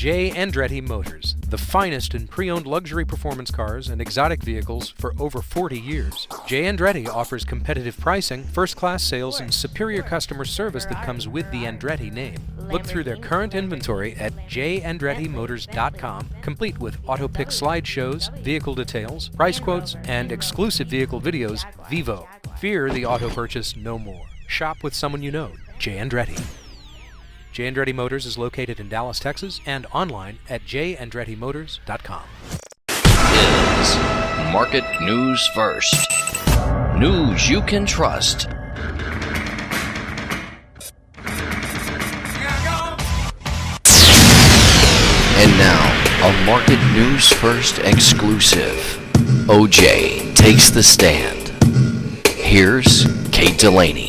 J. Andretti Motors, the finest in pre-owned luxury performance cars and exotic vehicles for over 40 years. J. Andretti offers competitive pricing, first-class sales, and superior customer service that comes with the Andretti name. Look through their current inventory at jandrettymotors.com, complete with auto-pick slideshows, vehicle details, price quotes, and exclusive vehicle videos. Vivo. Fear the auto purchase no more. Shop with someone you know. J. Andretti. J. Andretti Motors is located in Dallas, Texas, and online at jandrettymotors.com. Is Market News First. News you can trust. And now, a Market News First exclusive. OJ takes the stand. Here's Kate Delaney.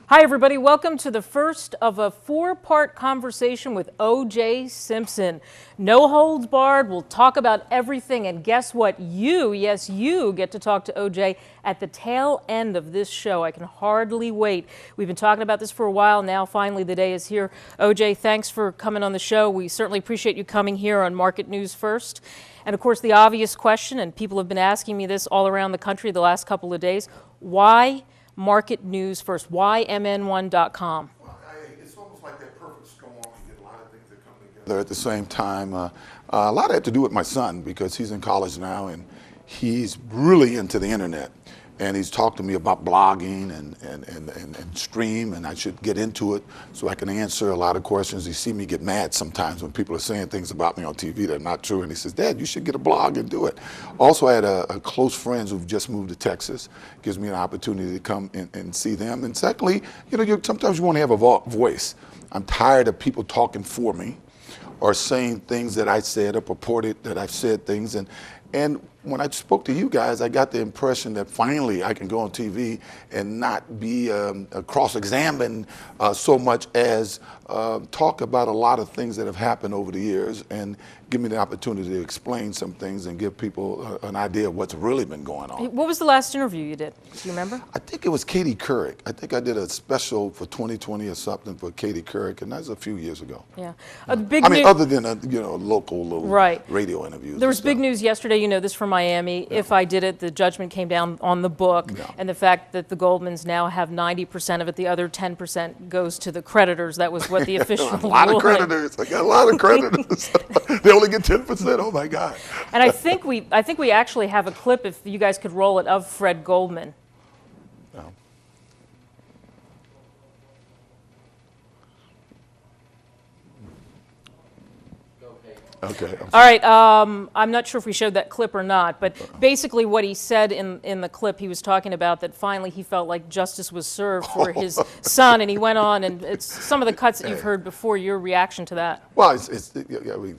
Hi, everybody. Welcome to the first of a four-part conversation with O.J. Simpson. No holds barred. We'll talk about everything. And guess what? You, yes, you get to talk to O.J. at the tail end of this show. I can hardly wait. We've been talking about this for a while now. Finally, the day is here. O.J., thanks for coming on the show. We certainly appreciate you coming here on Market News First. And, of course, the obvious question, and people have been asking me this all around the country the last couple of days, why Market News First? Why MN1.com? Well, it's almost like that perfect storm. You get a lot of things that come together at the same time. A lot had to do with my son because he's in college now and he's really into the internet. And he's talked to me about blogging and stream, and I should get into it so I can answer a lot of questions. He see me get mad sometimes when people are saying things about me on TV that are not true, and he says, Dad, you should get a blog and do it. Also, I had a close friends who've just moved to Texas. Gives me an opportunity to come and see them. And secondly, sometimes you want to have a voice. I'm tired of people talking for me or saying things that I said or purported that I've said things. And when I spoke to you guys, I got the impression that finally I can go on TV and not be cross-examined so much as talk about a lot of things that have happened over the years and give me the opportunity to explain some things and give people an idea of what's really been going on. What was the last interview you did? Do you remember? I think it was Katie Couric. I think I did a special for 2020 or something for Katie Couric, and that was a few years ago. Yeah. Other than local little radio interviews. There was big news yesterday, this from Miami. Yeah. If I did it, the judgment came down on the book, and the fact that the Goldmans now have 90% of it, the other 10% goes to the creditors. That was what the official ruling. A lot of creditors. I got a lot of creditors. They only get 10%. Oh my God. And I think we actually have a clip, if you guys could roll it, of Fred Goldman. No. Okay. All right. I'm not sure if we showed that clip or not, but basically what he said in the clip, he was talking about that finally he felt like justice was served for his son, and he went on, and it's some of the cuts that you've heard before. Your reaction to that? Well,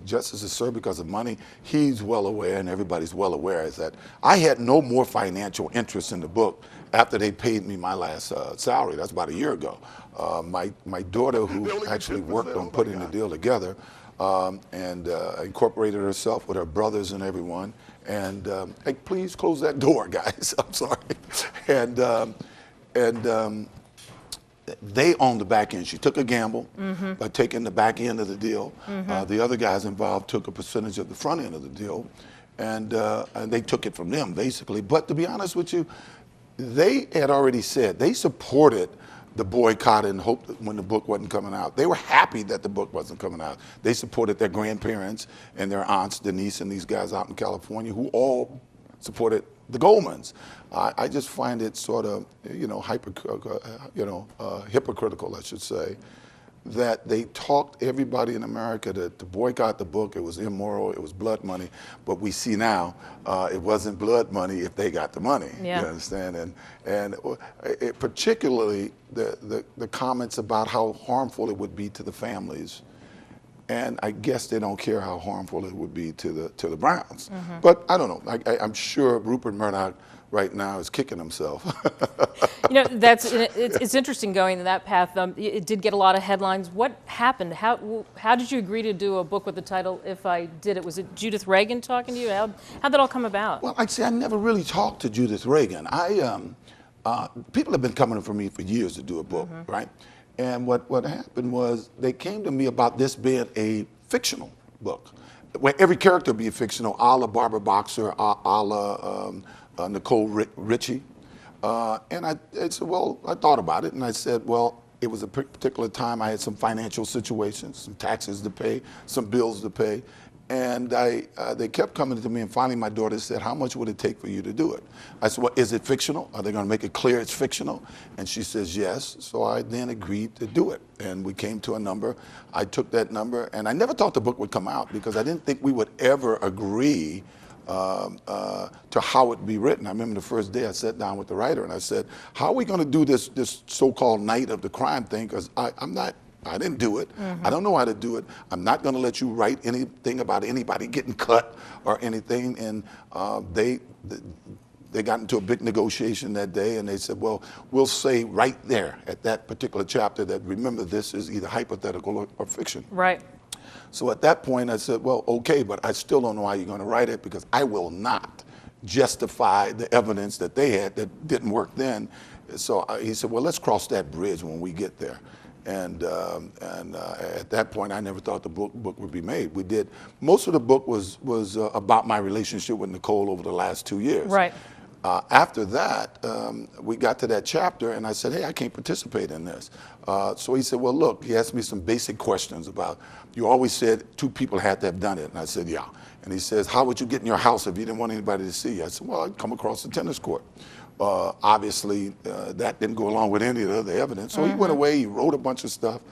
justice is served because of money. He's well aware, and everybody's well aware, is that I had no more financial interest in the book after they paid me my last salary. That's about a year ago. My daughter, who actually worked on putting the deal together, and incorporated herself with her brothers and everyone. And hey, please close that door, guys. I'm sorry. And they owned the back end. She took a gamble by taking the back end of the deal. The other guys involved took a percentage of the front end of the deal, and they took it from them, basically. But to be honest with you, they had already said they supported the boycott and hoped that when the book wasn't coming out. They were happy that the book wasn't coming out. They supported their grandparents and their aunts, Denise and these guys out in California, who all supported the Goldmans. I just find it sort of, hypocritical, I should say, that they talked everybody in America to boycott the book. It was immoral. It was blood money. But we see now it wasn't blood money if they got the money. Yeah. You understand? And particularly the comments about how harmful it would be to the families. And I guess they don't care how harmful it would be to the Browns. But I don't know. I'm sure Rupert Murdoch right now is kicking himself. It's interesting going in that path. It did get a lot of headlines. What happened? How did you agree to do a book with the title "If I Did It"? Was it Judith Reagan talking to you? How'd that all come about? Well, I never really talked to Judith Reagan. People have been coming for me for years to do a book, right? And what happened was they came to me about this being a fictional book, where every character be fictional, a la Barbara Boxer, a la Nicole Richie. And I said, well, I thought about it, and I said, well, it was a particular time I had some financial situations, some taxes to pay, some bills to pay. And they kept coming to me, and finally my daughter said, how much would it take for you to do it? I said, well, is it fictional? Are they going to make it clear it's fictional? And she says, yes. So I then agreed to do it. And we came to a number. I took that number, and I never thought the book would come out because I didn't think we would ever agree to how it would be written. I remember the first day I sat down with the writer, and I said, how are we going to do this so-called night of the crime thing? Because I didn't do it. I don't know how to do it. I'm not going to let you write anything about anybody getting cut or anything. And they got into a big negotiation that day, and they said, well, we'll say right there at that particular chapter that, remember, this is either hypothetical or fiction. Right. So at that point I said, well, okay, but I still don't know how you're going to write it because I will not justify the evidence that they had that didn't work then. So he said, well, let's cross that bridge when we get there. And at that point, I never thought the book would be made. We did. Most of the book was about my relationship with Nicole over the last 2 years. Right. After that, we got to that chapter, and I said, hey, I can't participate in this. So he said, well, look, he asked me some basic questions about, you always said 2 people had to have done it. And I said, yeah. And he says, how would you get in your house if you didn't want anybody to see you? I said, well, I'd come across the tennis court. Obviously, that didn't go along with any of the other evidence. So he went away, he wrote a bunch of stuff.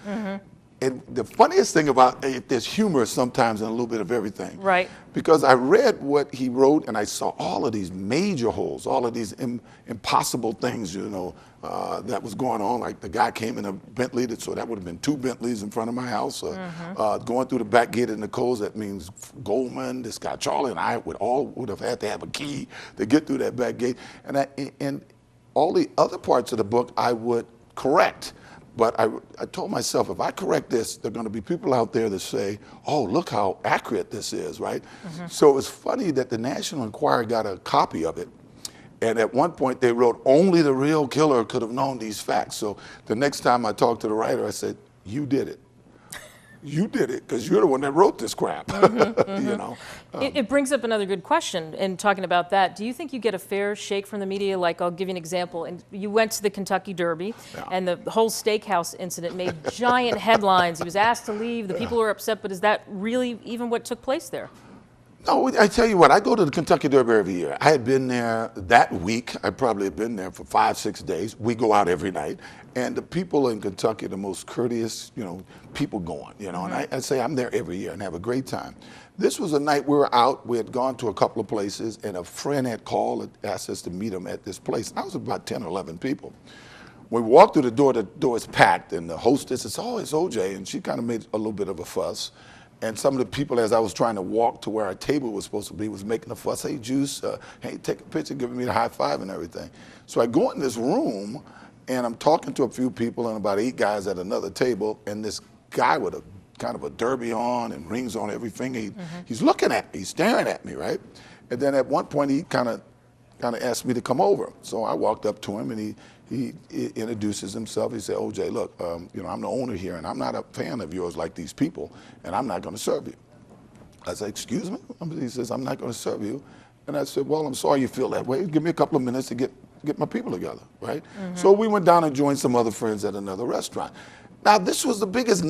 And the funniest thing about it, there's humor sometimes in a little bit of everything. Right. Because I read what he wrote, and I saw all of these major holes, all of these impossible things, you know, that was going on. Like the guy came in a Bentley, so that would have been 2 Bentleys in front of my house. Going through the back gate of Nicole's, that means Goldman, this guy Charlie, and I would have had to have a key to get through that back gate. And all the other parts of the book I would correct. But I told myself, if I correct this, there are going to be people out there that say, oh, look how accurate this is, right? So it was funny that the National Enquirer got a copy of it. And at one point they wrote, only the real killer could have known these facts. So the next time I talked to the writer, I said, you did it. You did it because you're the one that wrote this crap. You know. It brings up another good question. And talking about that, do you think you get a fair shake from the media? Like, I'll give you an example. And you went to the Kentucky Derby, and the whole steakhouse incident made giant headlines. He was asked to leave. The people were upset. But is that really even what took place there? No, I tell you what, I go to the Kentucky Derby every year. I had been there that week. I probably had been there for 5-6 days. We go out every night. And the people in Kentucky are the most courteous, you know, people going, you know. And I say I'm there every year and have a great time. This was a night we were out. We had gone to a couple of places, and a friend had called and asked us to meet him at this place. I was about 10 or 11 people. When we walked through the door is packed, and the hostess says, oh, it's OJ. And she kind of made a little bit of a fuss. And some of the people, as I was trying to walk to where our table was supposed to be, was making a fuss. Hey, Juice, hey, take a picture, giving me the high five and everything. So I go in this room, and I'm talking to a few people and about 8 guys at another table, and this guy with a kind of a derby on and rings on every finger, he's looking at me, he's staring at me, right? And then at one point, he kind of asked me to come over. So I walked up to him, and he introduces himself. He said, OJ, look, you know, I'm the owner here, and I'm not a fan of yours like these people, and I'm not going to serve you. I said, excuse me? He says, I'm not going to serve you. And I said, well, I'm sorry you feel that way. Give me a couple of minutes to get my people together, right? So we went down and joined some other friends at another restaurant. Now, this was the biggest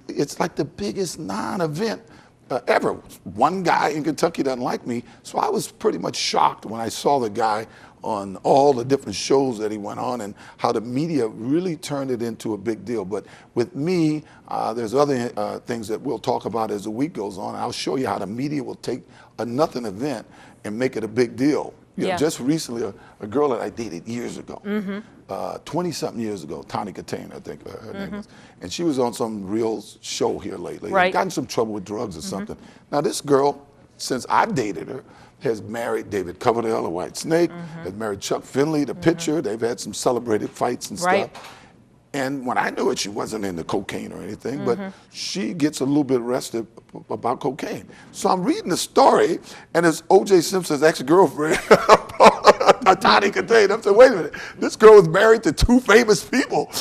it's like the biggest non-event ever. One guy in Kentucky doesn't like me, so I was pretty much shocked when I saw the guy on all the different shows that he went on and how the media really turned it into a big deal. But with me, there's other things that we'll talk about as the week goes on. I'll show you how the media will take a nothing event and make it a big deal. You know, just recently, a girl that I dated years ago, 20-something years ago, Tawny Katane, I think her name was, and she was on some real show here lately. Right. Got in some trouble with drugs or something. Now, this girl, since I dated her, has married David Coverdale, a White Snake, has married Chuck Finley, the pitcher. They've had some celebrated fights and stuff. And when I knew it, she wasn't into cocaine or anything, but she gets a little bit arrested about cocaine. So I'm reading the story, and it's O.J. Simpson's ex-girlfriend a tiny container. I'm saying, wait a minute, this girl is married to 2 famous people,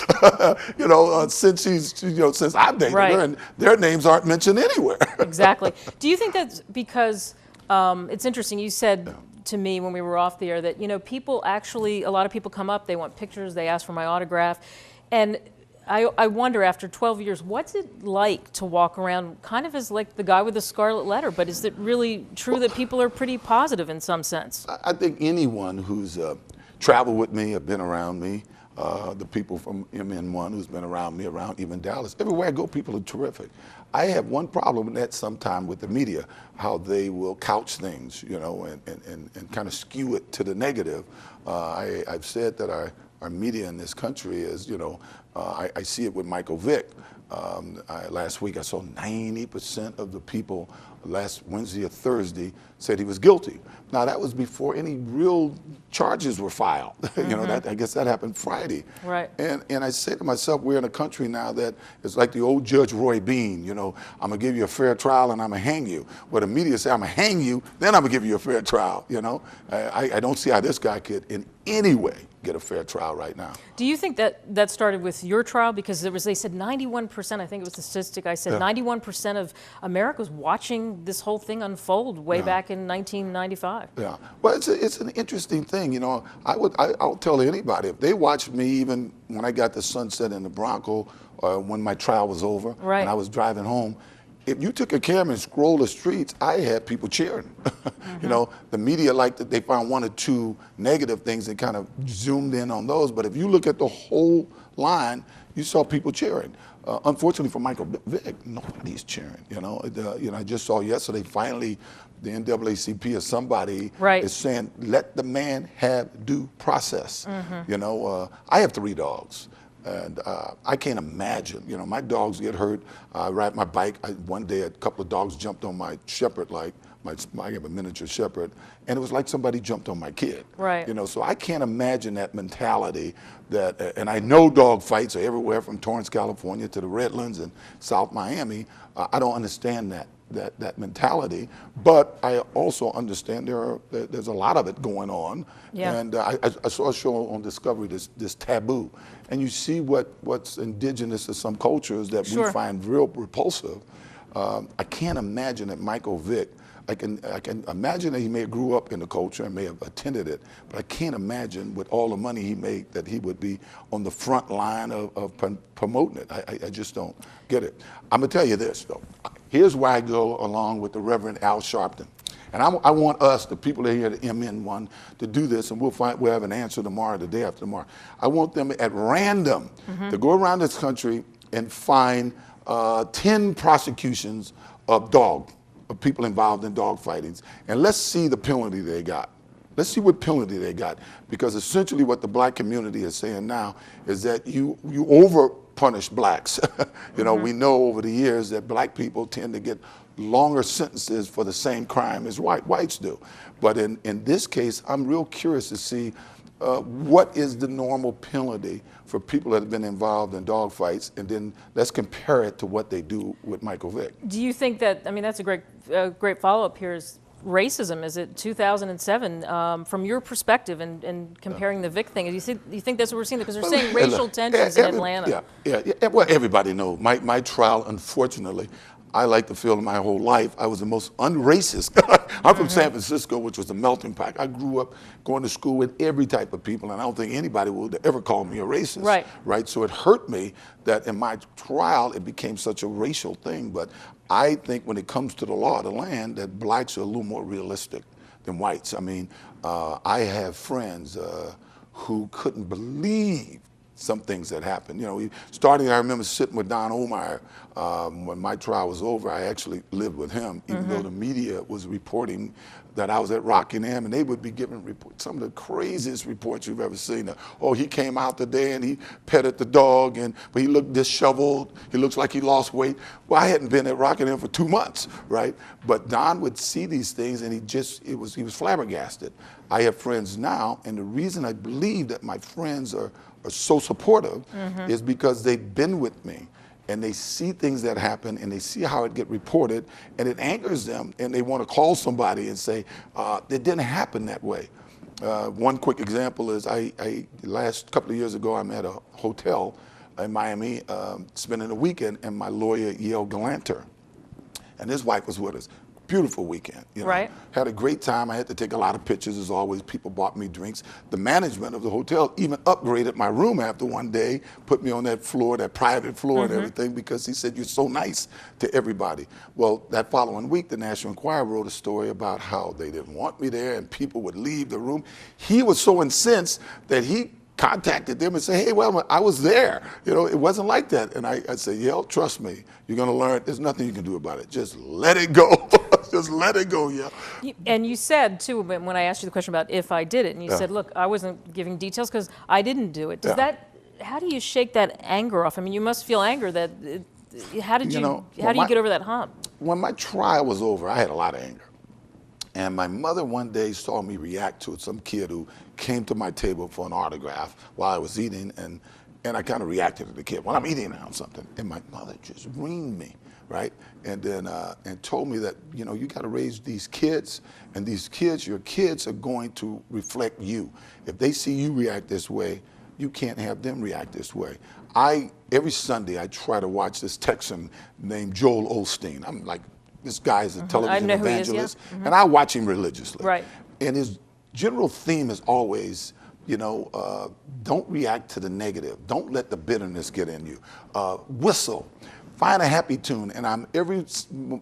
since since I've dated her, and their names aren't mentioned anywhere. Exactly. Do you think that's because it's interesting? You said to me when we were off the air that people actually, a lot of people come up, they want pictures, they ask for my autograph, and I wonder, after 12 years, what's it like to walk around kind of as like the guy with the scarlet letter? But is it really true that people are pretty positive in some sense? I think anyone who's traveled with me, have been around me, the people from MN1 who's been around me, around even Dallas, everywhere I go, people are terrific. I have one problem, and that's sometimes with the media, how they will couch things, and kind of skew it to the negative. I've said that our media in this country is, I see it with Michael Vick. Last week I saw 90% of the people last Wednesday or Thursday said he was guilty. Now that was before any real charges were filed. I guess that happened Friday. Right. And I say to myself, we're in a country now that is like the old Judge Roy Bean. I'm gonna give you a fair trial and I'm gonna hang you. Where the media say I'm gonna hang you, then I'm gonna give you a fair trial. I don't see how this guy could in any way get a fair trial right now. Do you think that started with your trial? Because they said 91%, I think it was the statistic I said, 91% of America was watching this whole thing unfold way back in 1995. Yeah, well, it's an interesting thing. I'll tell anybody, if they watched me even when I got the Sunset in the Bronco, when my trial was over, and I was driving home, if you took a camera and scrolled the streets, I had people cheering. The media liked that they found 1 or 2 negative things and kind of zoomed in on those. But if you look at the whole line, you saw people cheering. Unfortunately for Michael Vick, nobody's cheering. I just saw yesterday, finally, the NAACP or somebody is saying, let the man have due process. I have 3 dogs. And I can't imagine, my dogs get hurt. I ride my bike. One day, a couple of dogs jumped on my shepherd, I have a miniature shepherd, and it was like somebody jumped on my kid. Right. So I can't imagine that mentality and I know dog fights are everywhere from Torrance, California to the Redlands and South Miami. I don't understand that mentality, but I also understand there's a lot of it going on. Yeah. And I saw a show on Discovery, this taboo, and you see what's indigenous to some cultures that we find real repulsive. I can't imagine that Michael Vick, I can imagine that he may have grew up in the culture and may have attended it, but I can't imagine with all the money he made that he would be on the front line of promoting it. I just don't get it. I'm gonna tell you this though. Here's why I go along with the Reverend Al Sharpton. And I want us, the people that are here at MN1, to do this, and we'll have an answer tomorrow, the day after tomorrow. I want them at random to go around this country and find 10 prosecutions of people involved in dog fightings, and let's see the penalty they got. Let's see what penalty they got, because essentially what the black community is saying now is that you over punish blacks. We know over the years that black people tend to get longer sentences for the same crime as whites do. But in this case, I'm real curious to see what is the normal penalty for people that have been involved in dog fights, and then let's compare it to what they do with Michael Vick. Do you think that, that's a great follow-up here, is racism, is it 2007, from your perspective and comparing the Vick thing, do you think that's what we're seeing? Because they're saying racial tensions in Atlanta. Yeah, well, everybody knows. My trial, unfortunately, I like to feel my whole life I was the most unracist. I'm from San Francisco, which was a melting pot. I grew up going to school with every type of people, and I don't think anybody would ever call me a racist. Right? So it hurt me that in my trial it became such a racial thing. But I think when it comes to the law of the land, that blacks are a little more realistic than whites. I have friends who couldn't believe some things that happened. I remember sitting with Don Omar when my trial was over. I actually lived with him, even though the media was reporting that I was at Rockingham, and they would be giving some of the craziest reports you've ever seen. Oh, he came out today and he petted the dog, but he looked disheveled. He looks like he lost weight. Well, I hadn't been at Rockingham for 2 months, right? But Don would see these things, and he was flabbergasted. I have friends now, and the reason I believe that my friends are so supportive is because they've been with me, and they see things that happen, and they see how it get reported, and it angers them, and they want to call somebody and say, it didn't happen that way. One quick example is last couple of years ago, I'm at a hotel in Miami spending a weekend, and my lawyer, Yale Galanter, and his wife was with us. Beautiful weekend, you know. Right. Had a great time. I had to take a lot of pictures, as always. People bought me drinks. The management of the hotel even upgraded my room after one day, put me on that floor, that private floor and everything, because he said, you're so nice to everybody. Well, that following week, the National Enquirer wrote a story about how they didn't want me there and people would leave the room. He was so incensed that he contacted them and said, hey, well, I was there. You know, it wasn't like that. And I said, Yale, trust me, you're going to learn. There's nothing you can do about it. Just let it go. Just let it go, yeah. And you said, too, when I asked you the question about if I did it, and you said, look, I wasn't giving details because I didn't do it. Does that, how do you shake that anger off? I mean, you must feel anger that, how do you get over that hump? When my trial was over, I had a lot of anger. And my mother one day saw me react to it, some kid who came to my table for an autograph while I was eating, and I kind of reacted to the kid while I'm eating on something. And my mother just reamed me, right? And then and told me that, you know, you got to raise these kids, and these kids, your kids are going to reflect you. If they see you react this way, you can't have them react this way. Every Sunday, I try to watch this Texan named Joel Osteen. I'm like, this guy is a television evangelist, and I watch him religiously. Right. And his general theme is always, you know, don't react to the negative. Don't let the bitterness get in you. Whistle. Find a happy tune. And every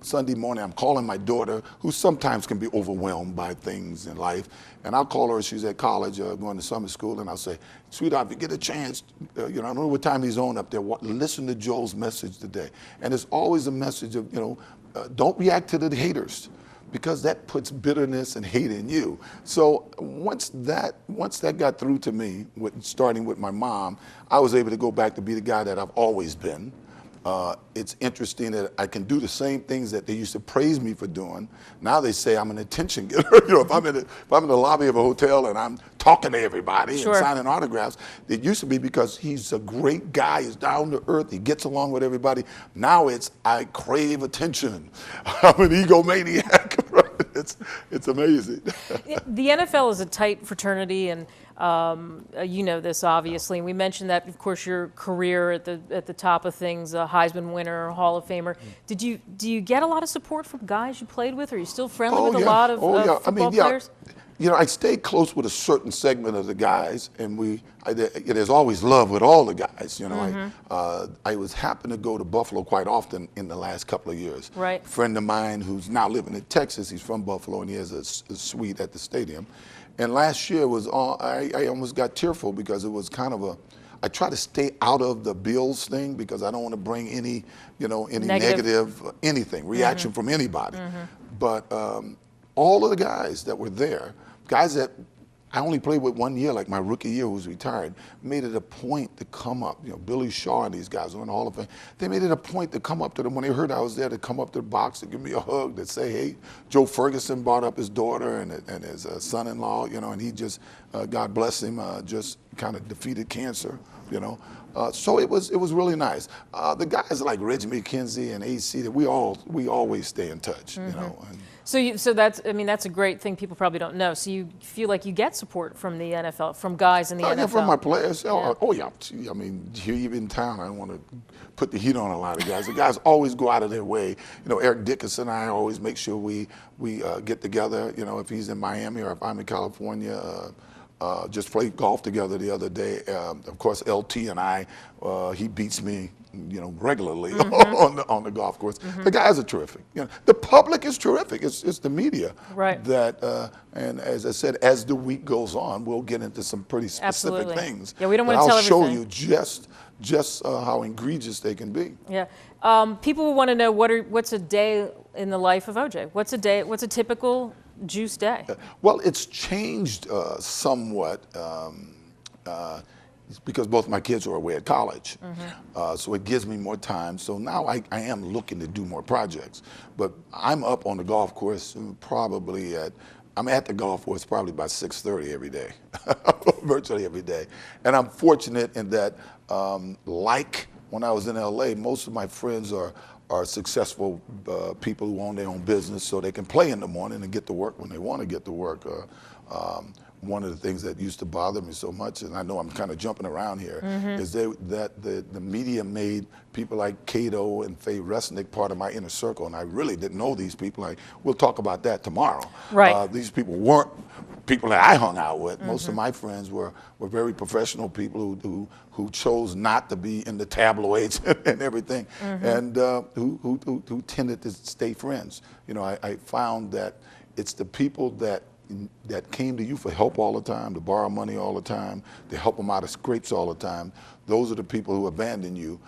Sunday morning, I'm calling my daughter, who sometimes can be overwhelmed by things in life. And I'll call her, she's at college, going to summer school, and I'll say, sweetheart, if you get a chance, you know, I don't know what time he's on up there, listen to Joel's message today. And it's always a message of, you know, don't react to the haters, because that puts bitterness and hate in you. So once that got through to me, starting with my mom, I was able to go back to be the guy that I've always been. It's interesting that I can do the same things that they used to praise me for doing. Now they say I'm an attention getter. You know, if I'm in the lobby of a hotel and I'm talking to everybody and signing autographs, it used to be because he's a great guy, he's down to earth, he gets along with everybody. Now it's I crave attention. I'm an egomaniac. It's amazing. The NFL is a tight fraternity, and you know this obviously. And we mentioned that, of course, your career at the top of things, a Heisman winner, Hall of Famer. Do you get a lot of support from guys you played with? Are you still friendly with a lot of football players? You know, I stay close with a certain segment of the guys, and there's always love with all the guys. You know, I was happen to go to Buffalo quite often in the last couple of years. Right. A friend of mine who's now living in Texas, he's from Buffalo, and he has a suite at the stadium. And last year I almost got tearful because it was kind of I try to stay out of the Bills thing because I don't want to bring any negative anything, reaction from anybody. But all of the guys that were there, guys that I only played with 1 year, like my rookie year, who was retired, made it a point to come up. You know, Billy Shaw and these guys who are in the Hall of Fame. They made it a point to come up to them when they heard I was there, to come up to the box, to give me a hug, to say, hey. Joe Ferguson brought up his daughter and his son-in-law, you know, and he just, God bless him, just kind of defeated cancer, you know. So it was really nice. The guys like Reggie McKenzie and AC, that we always stay in touch, you know. And, so that's a great thing people probably don't know. So you feel like you get support from the NFL, from guys in the NFL? Yeah, from my players. Oh yeah. I mean, here even in town, I don't want to put the heat on a lot of guys. The guys always go out of their way. You know, Eric Dickerson and I always make sure we get together. You know, if he's in Miami or if I'm in California. Just played golf together the other day. Of course, LT and I, he beats me, you know, regularly on the golf course. The guys are terrific. You know, the public is terrific. It's the media that, and as I said, as the week goes on, we'll get into some pretty specific things. Yeah, we don't want to tell everything. I'll show you just how egregious they can be. Yeah. People will want to know what's a day in the life of OJ. What's a typical Juice day? Well, it's changed somewhat because both my kids are away at college. So it gives me more time. So now I am looking to do more projects. But I'm up on the golf course probably I'm at the golf course probably by 6:30 every day, virtually every day. And I'm fortunate in that, like when I was in LA, most of my friends are successful people who own their own business, so they can play in the morning and get to work when they want to get to work. one of the things that used to bother me so much, and I know I'm kind of jumping around here, is that the media made people like Cato and Faye Resnick part of my inner circle, and I really didn't know these people. We'll talk about that tomorrow. Right. These people weren't people that I hung out with. Most of my friends were very professional people who chose not to be in the tabloids and everything, and who tended to stay friends. You know, I found that it's the people that came to you for help all the time, to borrow money all the time, to help them out of scrapes all the time. Those are the people who abandon you,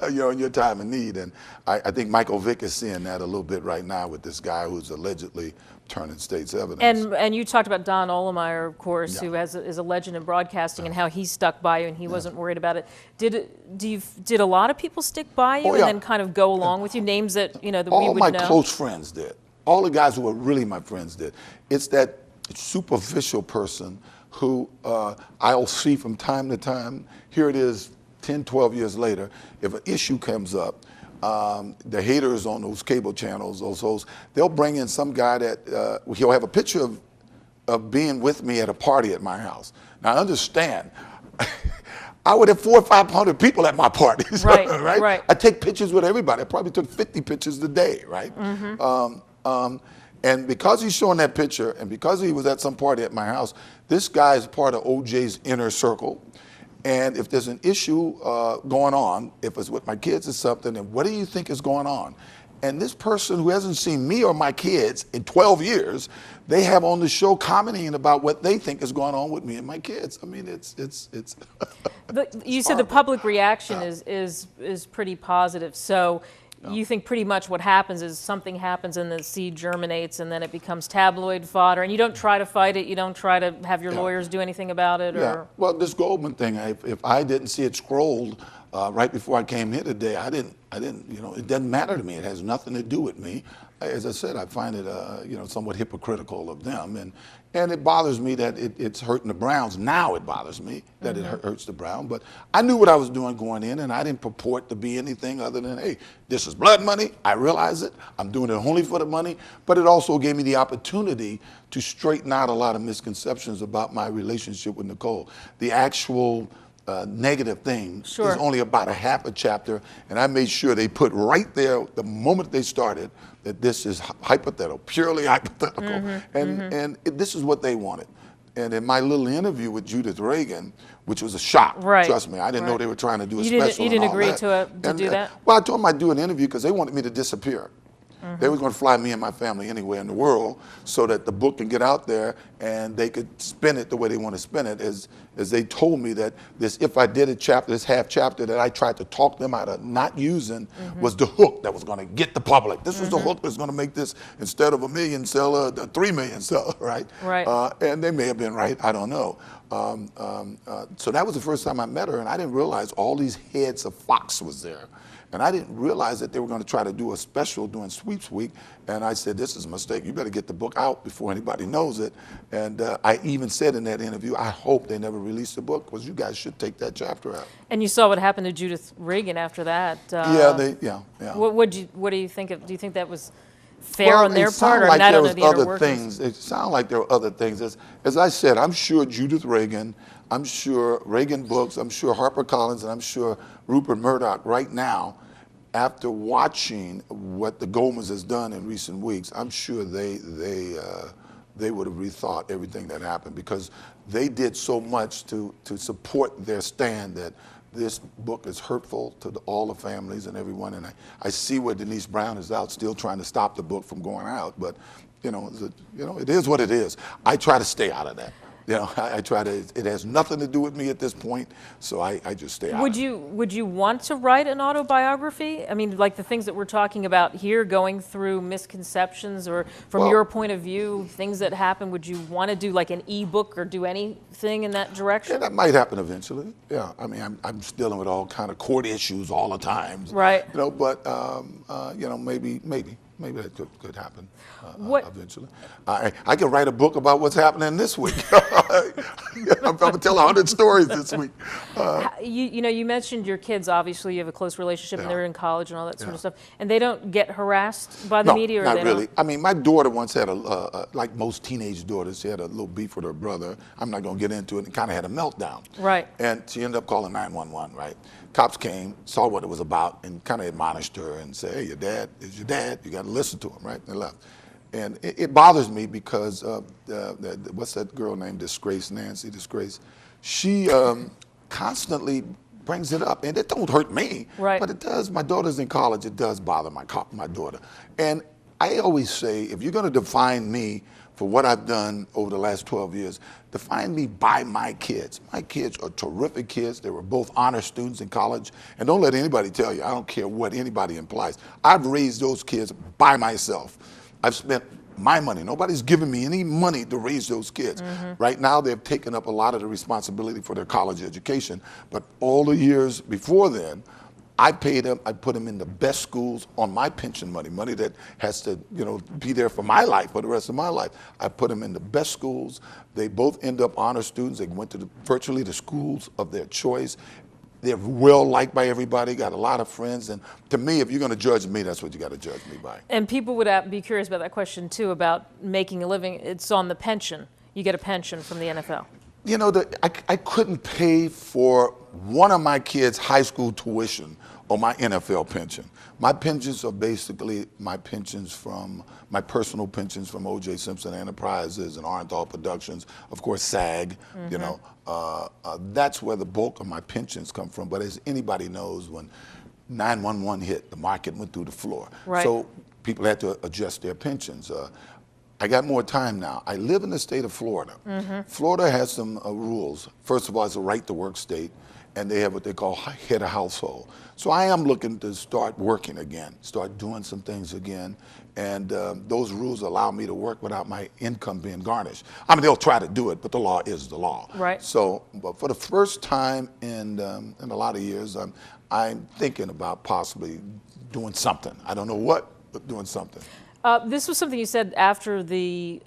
you know, in your time of need. And I think Michael Vick is seeing that a little bit right now with this guy who's allegedly turning state's evidence. And you talked about Don Olemeyer, of course, Yeah. who is a legend in broadcasting, and how he stuck by you and he wasn't worried about it. Did a lot of people stick by you Oh, and yeah. then kind of go along with you? Names that that we All would my know. close friends did. All the guys who were really my friends did. It's that superficial person who I'll see from time to time. Here it is 10, 12 years later. If an issue comes up, the haters on those cable channels, those hosts, they'll bring in some guy that he'll have a picture of being with me at a party at my house. Now understand, I would have 400 or 500 people at my parties, Right, right? right. I take pictures with everybody. I probably took 50 pictures a day, right? And because he's showing that picture, and because he was at some party at my house, this guy is part of OJ's inner circle. And if there's an issue going on, if it's with my kids or something, then what do you think is going on? And this person who hasn't seen me or my kids in 12 years, they have on the show commenting about what they think is going on with me and my kids. I mean, it's You said the public reaction is pretty positive. So you think pretty much what happens is something happens and the seed germinates and then it becomes tabloid fodder, and you don't try to fight it, you don't try to have your lawyers do anything about it? Yeah. Or Well, this Goldman thing, if I didn't see it scrolled right before I came here today, I didn't, you know, it doesn't matter to me. It has nothing to do with me. As I said, I find it, you know, somewhat hypocritical of them, and it bothers me that it's hurting the Browns. Now it bothers me that it hurts the Browns, but I knew what I was doing going in, and I didn't purport to be anything other than, hey, this is blood money. I realize it. I'm doing it only for the money, but it also gave me the opportunity to straighten out a lot of misconceptions about my relationship with Nicole. The actual negative thing is only about a half a chapter, and I made sure they put right there the moment they started that this is hypothetical, purely hypothetical, and this is what they wanted. And in my little interview with Judith Reagan, which was a shock, trust me, I didn't know they were trying to do a special. You didn't and all agree that. to do that? Well, I told them I'd do an interview because they wanted me to disappear. They were going to fly me and my family anywhere in the world so that the book can get out there and they could spin it the way they want to spin it. As they told me that if I did a chapter, this half chapter that I tried to talk them out of not using was the hook that was going to get the public. This was the hook that was going to make this, instead of a million seller, a 3 million seller, right? Right. And they may have been right, I don't know. So that was the first time I met her, and I didn't realize all these heads of Fox was there. And I didn't realize that they were going to try to do a special during Sweeps Week. And I said, this is a mistake. You better get the book out before anybody knows it. And I even said in that interview, I hope they never release the book because you guys should take that chapter out. And you saw what happened to Judith Reagan after that. Yeah. What do you think of? Do you think that was fair on their part, or like I there don't know was the inner other workings? things. It sounded like there were other things. As I said, I'm sure Judith Reagan, I'm sure Reagan Books, I'm sure HarperCollins, and I'm sure Rupert Murdoch right now, after watching what the Goldmans has done in recent weeks, I'm sure they would have rethought everything that happened, because they did so much to support their stand that this book is hurtful to all the families and everyone. And I see where Denise Brown is out still trying to stop the book from going out, but it is what it is. I try to stay out of that. I try to. It has nothing to do with me at this point, so I just stay out. Would you want to write an autobiography? I mean, like the things that we're talking about here, going through misconceptions, or from your point of view, things that happen. Would you want to do like an e-book or do anything in that direction? Yeah, that might happen eventually. Yeah, I mean, I'm dealing with all kind of court issues all the time. Right. But maybe. maybe that could happen eventually. I can write a book about what's happening this week. I'm going to tell 100 stories this week. You mentioned your kids. Obviously, you have a close relationship, and Yeah. they're in college and all that sort of stuff. And they don't get harassed by the media, or not they really. don't? I mean, my daughter once had like most teenage daughters, she had a little beef with her brother. I'm not going to get into it. And kind of had a meltdown. Right. And she ended up calling 911. Right. Cops came, saw what it was about, and kind of admonished her and said, "Hey, your dad is your dad. You got to listen to him." Right. They left. And it bothers me because what's that girl named Disgrace, Nancy Disgrace? She constantly brings it up, and it don't hurt me, right. but it does. My daughter's in college. It does bother my daughter. And I always say, if you're going to define me for what I've done over the last 12 years, define me by my kids. My kids are terrific kids. They were both honor students in college. And don't let anybody tell you, I don't care what anybody implies. I've raised those kids by myself. I've spent my money. Nobody's given me any money to raise those kids. Mm-hmm. Right now, they've taken up a lot of the responsibility for their college education. But all the years before then, I paid them. I put them in the best schools on my pension money that has to, be there for my life, for the rest of my life. I put them in the best schools. They both end up honor students. They went to virtually the schools of their choice. They're well liked by everybody, got a lot of friends. And to me, if you're going to judge me, that's what you got to judge me by. And people would be curious about that question, too, about making a living. It's on the pension. You get a pension from the NFL. I couldn't pay for one of my kids' high school tuition or my NFL pension. My pensions are basically my personal pensions from O.J. Simpson Enterprises and Orenthal Productions, of course, SAG, mm-hmm. That's where the bulk of my pensions come from. But as anybody knows, when 911 hit, the market went through the floor. Right. So people had to adjust their pensions. I got more time now. I live in the state of Florida. Mm-hmm. Florida has some rules. First of all, it's a right-to-work state, and they have what they call head of household. So I am looking to start working again, start doing some things again, and those rules allow me to work without my income being garnished. I mean, they'll try to do it, but the law is the law. Right. So, but for the first time in a lot of years, I'm thinking about possibly doing something. I don't know what, but doing something. This was something you said after the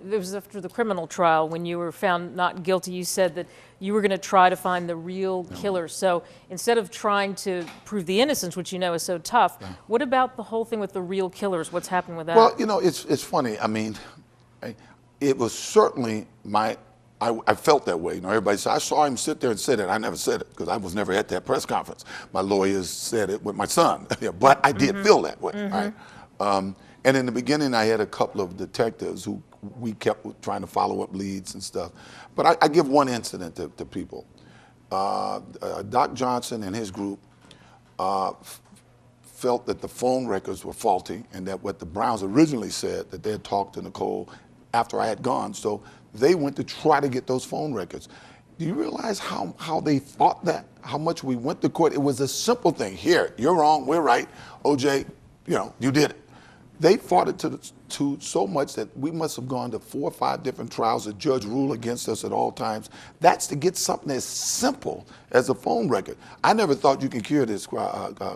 criminal trial when you were found not guilty. You said that you were going to try to find the real killer. So instead of trying to prove the innocence, which is so tough, what about the whole thing with the real killers? What's happening with that? Well, it's funny. I mean, it was certainly I felt that way. Everybody said, I saw him sit there and say that. I never said it because I was never at that press conference. My lawyers said it with my son. But I did feel that way. Mm-hmm. Right? And in the beginning, I had a couple of detectives who we kept trying to follow up leads and stuff. But I give one incident to people. Doc Johnson and his group felt that the phone records were faulty and that what the Browns originally said, that they had talked to Nicole after I had gone. So they went to try to get those phone records. Do you realize how they fought that? How much we went to court? It was a simple thing. Here, you're wrong, we're right. OJ, you did it. They fought it to so much that we must have gone to 4 or 5 different trials. The judge ruled against us at all times. That's to get something as simple as a phone record. I never thought you could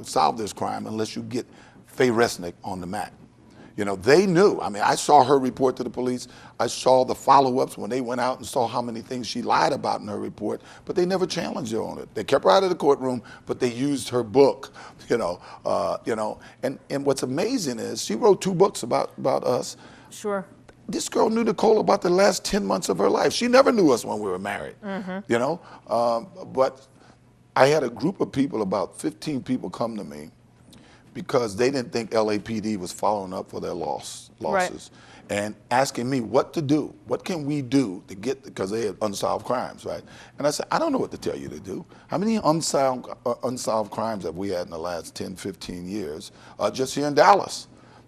solve this crime unless you get Faye Resnick on the mat. They knew. I mean, I saw her report to the police. I saw the follow-ups when they went out and saw how many things she lied about in her report, but they never challenged her on it. They kept her out of the courtroom, but they used her book, And what's amazing is she wrote 2 books about us. Sure. This girl knew Nicole about the last 10 months of her life. She never knew us when we were married, But I had a group of people, about 15 people, come to me because they didn't think LAPD was following up for their losses, right, and asking me what to do. What can we do to get, because they had unsolved crimes, right? And I said, I don't know what to tell you to do. How many unsolved crimes have we had in the last 10, 15 years just here in Dallas?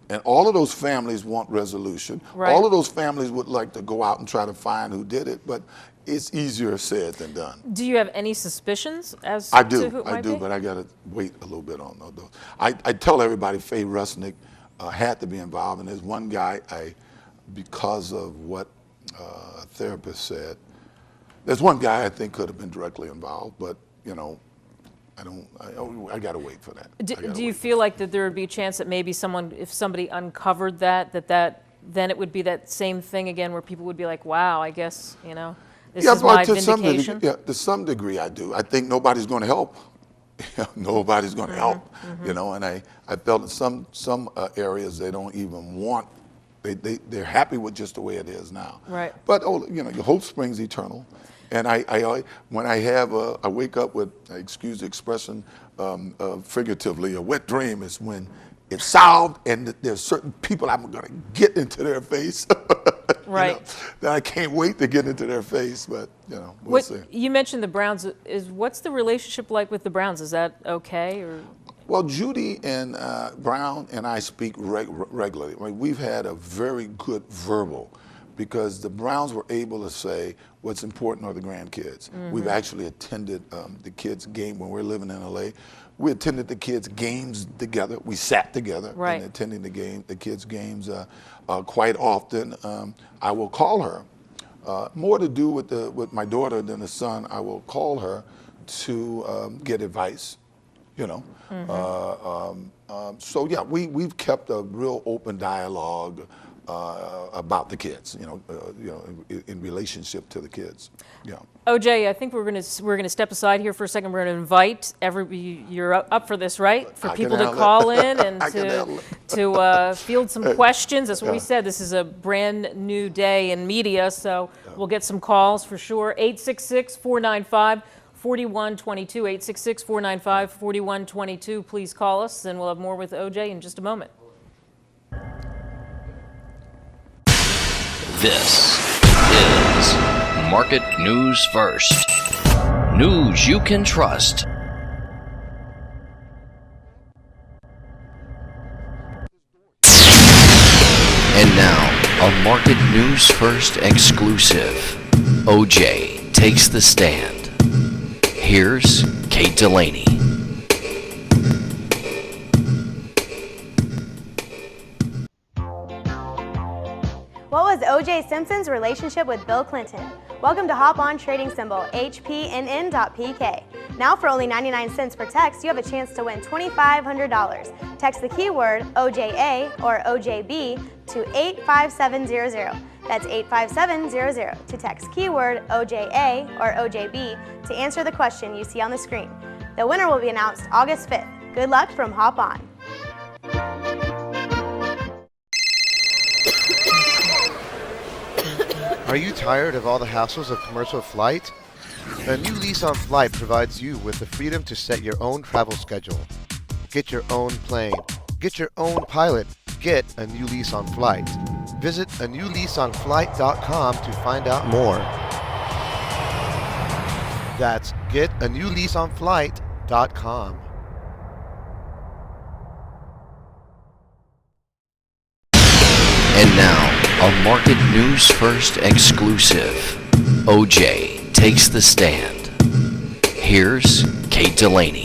And all of those families want resolution. Right. All of those families would like to go out and try to find who did it, but it's easier said than done. Do you have any suspicions as to who it might I do, be? But I got to wait a little bit on those. I tell everybody Faye Resnick had to be involved, and there's one guy, because of what a therapist said, there's one guy I think could have been directly involved, but, I got to wait for that. Do you feel like that there would be a chance that maybe if somebody uncovered that then it would be that same thing again where people would be like, wow, I guess, this is my vindication? To some degree I do. I think nobody's going to help. Nobody's going to help, and I felt in some areas they don't even want, they're happy with just the way it is now. Right. But, your hope springs eternal. And when I wake up with, excuse the expression, figuratively, a wet dream is when it's solved and there's certain people I'm going to get into their face. Right. That I can't wait to get into their face, but, we'll see. You mentioned the Browns. What's the relationship like with the Browns? Is that okay? Or? Well, Judy and Brown and I speak regularly. I mean, we've had a very good verbal, because the Browns were able to say what's important are the grandkids. We've actually attended the kids' game when we were living in LA. We attended the kids' games together. We sat together and attending the kids' games quite often. I will call her. More to do with my daughter than the son. I will call her to get advice. So yeah, we've kept a real open dialogue about the kids, in relationship to the kids. Yeah. OJ, I think we're gonna step aside here for a second. We're gonna invite you're up for this, right? For people to call in and to field some questions. That's what we said. This is a brand new day in media, so we'll get some calls for sure. 866-495-4122, 866-495-4122. Please call us, and we'll have more with OJ in just a moment. This is Market News First. News you can trust. And now, a Market News First exclusive. OJ takes the stand. Here's Kate Delaney. What was O.J. Simpson's relationship with Bill Clinton? Welcome to Hop On trading symbol HPNN.PK. Now for only 99 cents per text, you have a chance to win $2,500. Text the keyword OJA or OJB to 85700. That's 85700 to text keyword OJA or OJB to answer the question you see on the screen. The winner will be announced August 5th. Good luck from Hop On. Are you tired of all the hassles of commercial flight? A new lease on flight provides you with the freedom to set your own travel schedule. Get your own plane. Get your own pilot. Get a new lease on flight. Visit anewleaseonflight.com to find out more. That's getanewleaseonflight.com. And now, a Market News First exclusive. OJ takes the stand. Here's Kate Delaney.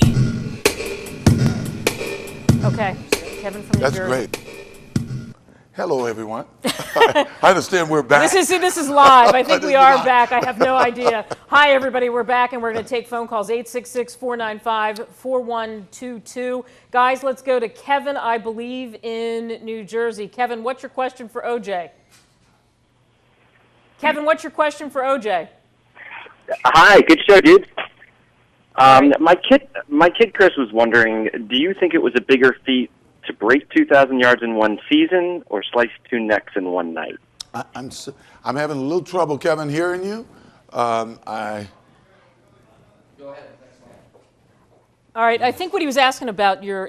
Okay, Kevin from New Jersey. That's great. Hello, everyone. I understand we're back. This is live. I think we are back. I have no idea. Hi, everybody. We're back, and we're going to take phone calls. 866-495-4122. Guys, let's go to Kevin, I believe, in New Jersey. Kevin, what's your question for OJ? Kevin, what's your question for OJ? Hi, good show, dude. My kid Chris was wondering, do you think it was a bigger feat to break 2,000 yards in one season or slice two necks in one night? I'm having a little trouble, Kevin, hearing you. Go ahead. All right. I think what he was asking about your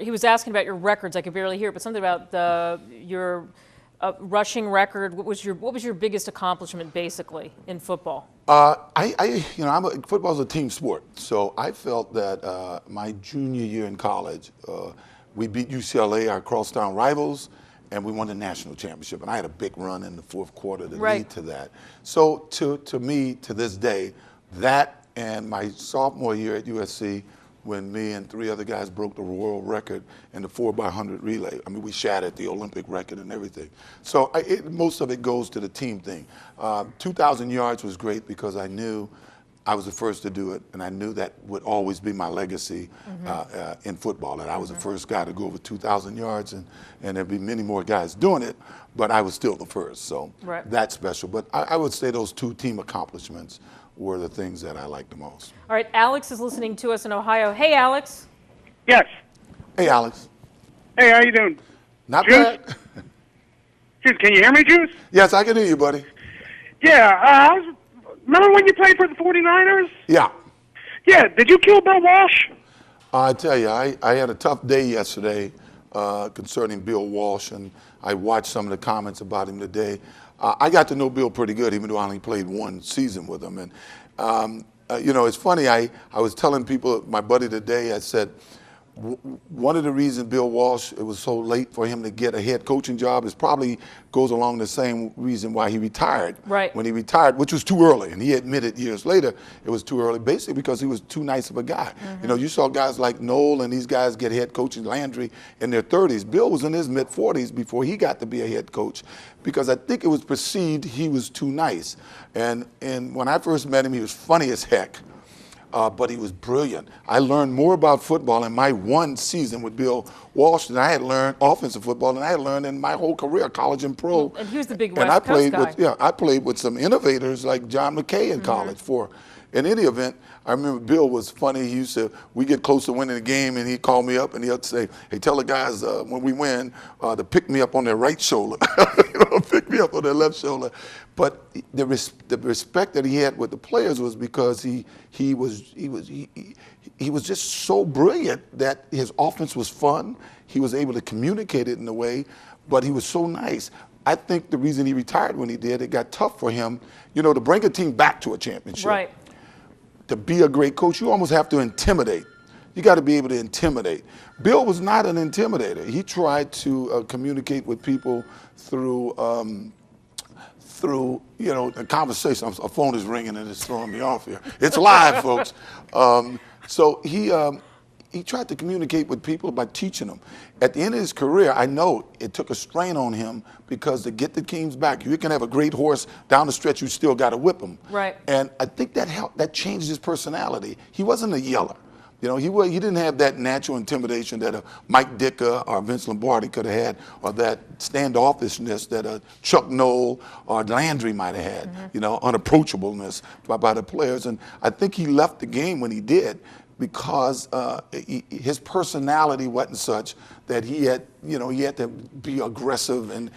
records. I could barely hear it, but something about your rushing record. What was your biggest accomplishment, basically, in football? Football's a team sport, so I felt that my junior year in college. We beat UCLA, our crosstown rivals, and we won the national championship. And I had a big run in the fourth quarter to lead to that. So to me, to this day, that and my sophomore year at USC, when me and three other guys broke the world record in the 4x100 relay. I mean, we shattered the Olympic record and everything. So most of it goes to the team thing. 2,000 yards was great because I knew I was the first to do it, and I knew that would always be my legacy in football. And I was the first guy to go over 2,000 yards, and there'd be many more guys doing it, but I was still the first. So that's special. But I would say those two team accomplishments were the things that I liked the most. All right, Alex is listening to us in Ohio. Hey, Alex. Yes. Hey, Alex. Hey, how you doing? Not Juice? bad. Juice, can you hear me, Juice? Yes, I can hear you, buddy. Yeah, remember when you played for the 49ers? Yeah. Yeah, did you kill Bill Walsh? I tell you, I had a tough day yesterday concerning Bill Walsh, and I watched some of the comments about him today. I got to know Bill pretty good, even though I only played one season with him. And, you know, it's funny, I was telling people, my buddy today, I said, one of the reasons Bill Walsh, it was so late for him to get a head coaching job is probably goes along the same reason why he retired. Right. When he retired, which was too early, and he admitted years later it was too early, basically because he was too nice of a guy. You know, you saw guys like Noel and these guys get head coaching, Landry, in their 30s. Bill was in his mid-40s before he got to be a head coach because I think it was perceived he was too nice. And when I first met him, he was funny as heck. But he was brilliant. I learned more about football in my one season with Bill Walsh than I had learned offensive football than I had learned in my whole career, college and pro. And he was the big and West I played Coast guy. with I played with some innovators like John McKay in college. In any event, I remember Bill was funny. He used to, we get close to winning the game, and he'd call me up and he'd say, "Hey, tell the guys when we win to pick me up on their right shoulder, you know, pick me up on their left shoulder." But the respect that he had with the players was because he was just so brilliant that his offense was fun. He was able to communicate it in a way, but he was so nice. I think the reason he retired when he did, it got tough for him, you know, to bring a team back to a championship. Right. To be a great coach, you almost have to intimidate. You got to be able to intimidate. Bill was not an intimidator. He tried to communicate with people through you know, a conversation. A phone is ringing and it's throwing me off here. It's live, folks. So he tried to communicate with people by teaching them. At the end of his career, I know it took a strain on him because to get the teams back, you can have a great horse down the stretch, you still got to whip him. Right. And I think that helped. That changed his personality. He wasn't a yeller. You know, he didn't have that natural intimidation that a Mike Ditka or Vince Lombardi could have had, or that standoffishness that a Chuck Noll or Landry might have had, you know, unapproachableness by the players. And I think he left the game when he did because his personality wasn't such that he had to be aggressive and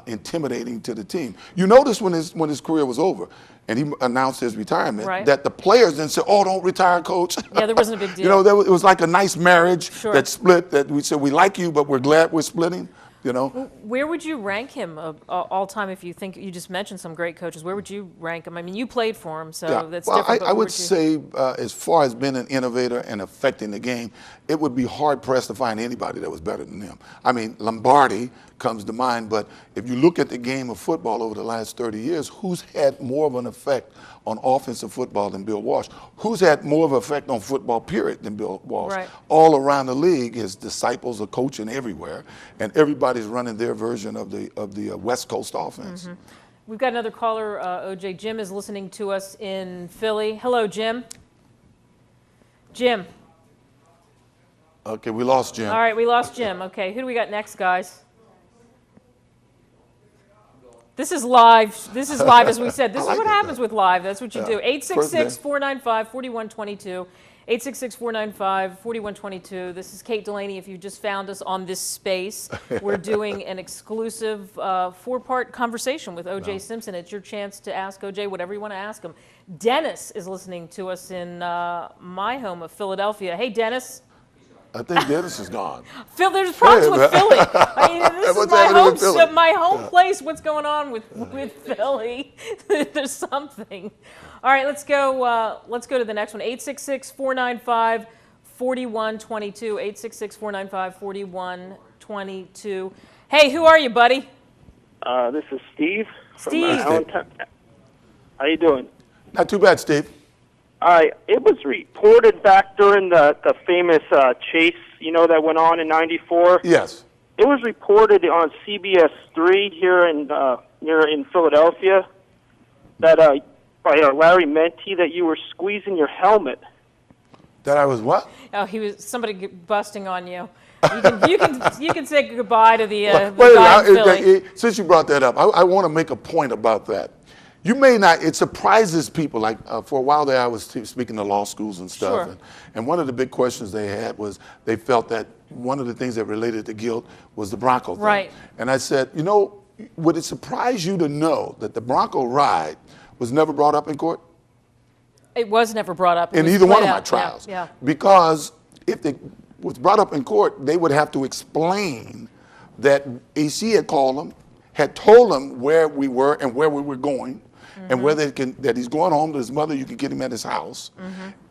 intimidating to the team. You notice when his career was over and he announced his retirement, that the players then said, "Oh, don't retire, coach." Yeah, there wasn't a big deal. You know, it was like a nice marriage that split, that we said, "We like you, but we're glad we're splitting." You know, where would you rank him all time? If you think you just mentioned some great coaches, where would you rank him? I mean, you played for him, so that's different. I would say, as far as being an innovator and affecting the game, it would be hard pressed to find anybody that was better than him. I mean, Lombardi comes to mind, but if you look at the game of football over the last 30 years, who's had more of an effect on offensive football than Bill Walsh? Who's had more of an effect on football, period, than Bill Walsh? Right. All around the league, his disciples are coaching everywhere, and everybody's running their version of the West Coast offense. We've got another caller, OJ. Jim is listening to us in Philly. Hello, Jim. Jim. Okay, we lost Jim. All right, we lost Jim. Okay, who do we got next, guys? This is live. This is live, as we said. This is what happens with live. That's what you do. 866-495-4122. 866-495-4122. This is Kate Delaney. If you just found us on this space, we're doing an exclusive four-part conversation with O.J. Simpson. It's your chance to ask O.J. whatever you want to ask him. Dennis is listening to us in my home of Philadelphia. Hey, Dennis. I think Dennis is gone. Phil, there's problems with Philly. I mean, this is my home place. What's going on with Philly? There's something. All right, let's go to the next one. 866-495-4122. 866-495-4122. Hey, who are you, buddy? This is Steve. Steve. Allentown. How you doing? Not too bad, Steve. It was reported back during the famous chase, you know, that went on in '94. Yes. It was reported on CBS 3 here in Philadelphia that by Larry Menti that you were squeezing your helmet. That I was what? Oh, he was somebody busting on you. You can say goodbye to the Wait, guy in Philly. since you brought that up, I want to make a point about that. You may not, it surprises people. Like for a while there, I was speaking to law schools and stuff. Sure. And one of the big questions they had was they felt that one of the things that related to guilt was the Bronco thing. Right. And I said, you know, would it surprise you to know that the Bronco ride was never brought up in court? It was never brought up. It In was either one played of my out. trials. Yeah. Because if it was brought up in court, they would have to explain that AC had called them, had told them where we were and where we were going, and where that he's going home to his mother, you can get him at his house.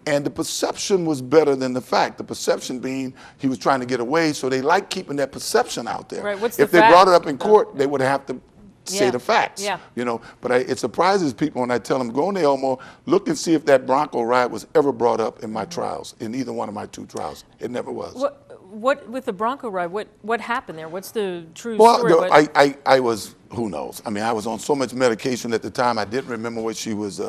And the perception was better than the fact. The perception being he was trying to get away, so they like keeping that perception out there. Right, what's if the they brought it fact? up in court, they would have to say Yeah. the facts. Yeah. You know, but it surprises people when I tell them, go in the Elmo, look and see if that Bronco ride was ever brought up in my trials, in either one of my 2 trials. It never was. What with the Bronco ride? What happened there? What's the true Well, story? I was, who knows? I mean, I was on so much medication at the time, I didn't remember where she was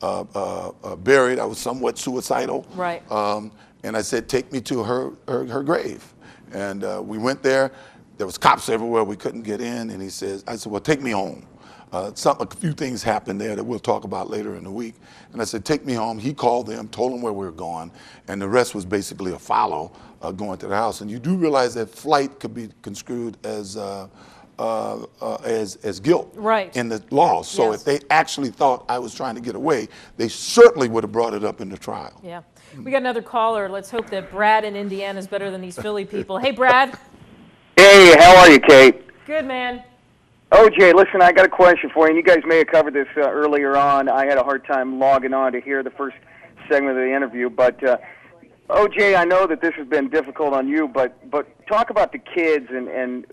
buried. I was somewhat suicidal. Right. And I said, take me to her grave. And we went there. There was cops everywhere. We couldn't get in. And I said, well, take me home. A few things happened there that we'll talk about later in the week. And I said, take me home. He called them, told them where we were going, and the rest was basically a follow going to the house. And you do realize that flight could be construed as guilt Right. in the law. So Yes. if they actually thought I was trying to get away, they certainly would have brought it up in the trial. Yeah. We got another caller. Let's hope that Brad in Indiana is better than these Philly people. Hey, Brad. Hey, how are you, Kate? Good, man. OJ, listen, I got a question for you. And you guys may have covered this earlier on. I had a hard time logging on to hear the first segment of the interview. But, OJ, I know that this has been difficult on you, but talk about the kids. And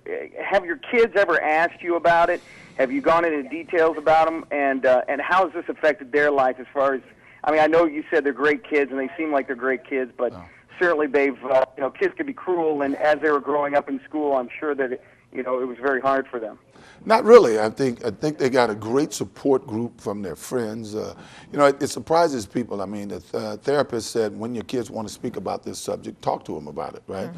have your kids ever asked you about it? Have you gone into details about them? And how has this affected their life as far as, I mean, I know you said they're great kids, and they seem like they're great kids, but certainly they've, kids can be cruel. And as they were growing up in school, I'm sure that, it was very hard for them. Not really. I think they got a great support group from their friends. It surprises people. I mean, the therapist said when your kids want to speak about this subject, talk to them about it, right?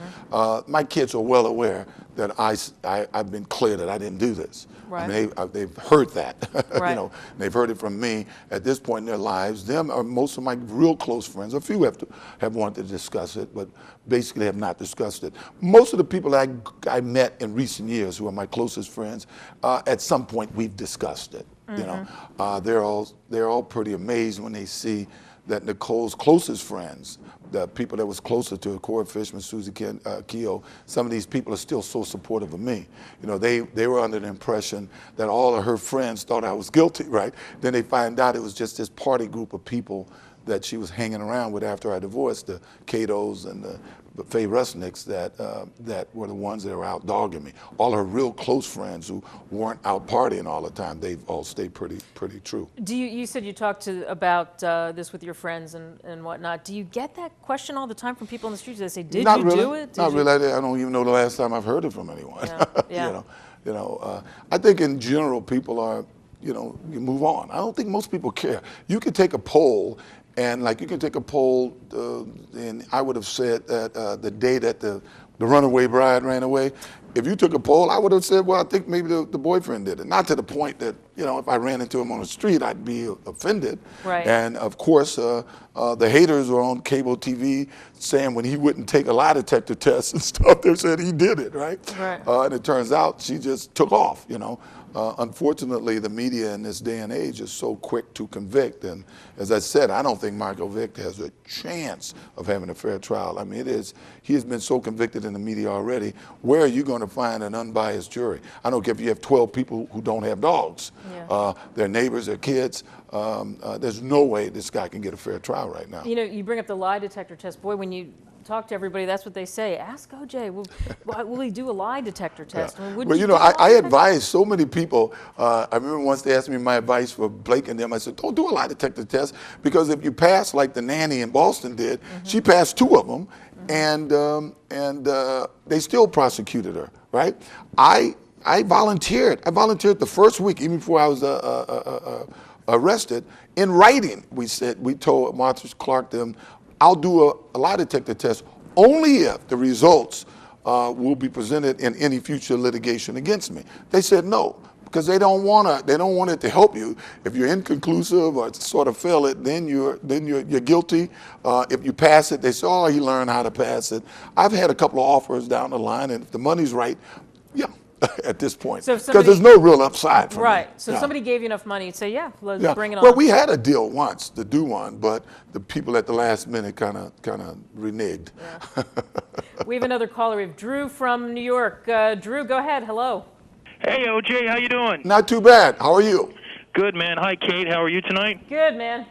My kids are well aware that I've been clear that I didn't do this. Right. I mean, they've heard that. Right. They've heard it from me. At this point in their lives, them or most of my real close friends, a few have wanted to discuss it, but basically have not discussed it. Most of the people I met in recent years who are my closest friends, at some point we've discussed it. They're all pretty amazed when they see that Nicole's closest friends, the people that was closer to her, Corey Fishman, Susie Keough, some of these people are still so supportive of me. They were under the impression that all of her friends thought I was guilty, right? Then they find out it was just this party group of people that she was hanging around with after I divorced, the Catos and the Faye Rusnicks that were the ones that were out dogging me. All her real close friends who weren't out partying all the time, they've all stayed pretty true. You said you talked about this with your friends and whatnot. Do you get that question all the time from people in the streets? They say, "Did you do it?" Not really. I don't even know the last time I've heard it from anyone. Yeah. I think in general people are, you move on. I don't think most people care. You could take a poll. And you can take a poll, and I would have said that the day that the runaway bride ran away, if you took a poll, I would have said, well, I think maybe the boyfriend did it. Not to the point that, if I ran into him on the street, I'd be offended. Right. And of course, the haters were on cable TV saying when he wouldn't take a lie detector test and stuff, they said he did it, right? Right. And it turns out she just took off, Unfortunately, the media in this day and age is so quick to convict. And as I said, I don't think Michael Vick has a chance of having a fair trial. I mean, he has been so convicted in the media already. Where are you going to find an unbiased jury? I don't care if you have 12 people who don't have dogs. Yeah. Their neighbors, their kids. There's no way this guy can get a fair trial right now. You bring up the lie detector test. Boy, when you talk to everybody, that's what they say. Ask OJ, will he do a lie detector test? Yeah. I mean, Well, I advise so many people. I remember once they asked me my advice for Blake and them. I said, don't do a lie detector test, because if you pass like the nanny in Boston did, she passed 2 of them, and they still prosecuted her, right? I volunteered. I volunteered the first week, even before I was arrested. In writing, we told Martha Clark them, I'll do a lie detector test only if the results will be presented in any future litigation against me. They said no, because they don't want it to help you. If you're inconclusive or sort of fail it, then you're guilty. If you pass it, they say, oh, he learned how to pass it. I've had a couple of offers down the line, and if the money's right, yeah. At this point, because there's no real upside from right. it. So if somebody gave you enough money, you'd say, yeah, let's bring it on. Well, we had a deal once to do one, but the people at the last minute kind of reneged. Yeah. We have another caller. We have Drew from New York. Drew, go ahead. Hello. Hey, OJ, how you doing? Not too bad. How are you? Good, man. Hi, Kate. How are you tonight? Good, man.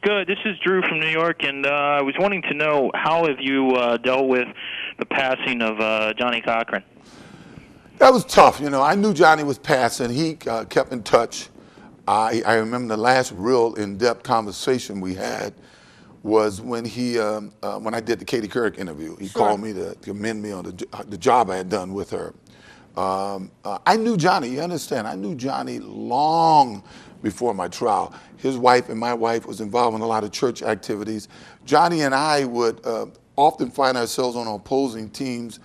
Good. This is Drew from New York, and I was wanting to know, how have you dealt with the passing of Johnny Cochran? That was tough. You know, I knew Johnny was passing. He kept in touch. I remember the last real in-depth conversation we had was when when I did the Katie Couric interview. He called me to commend me on the job I had done with her. I knew Johnny, you understand, I knew Johnny long before my trial. His wife and my wife was involved in a lot of church activities. Johnny and I would often find ourselves on opposing teams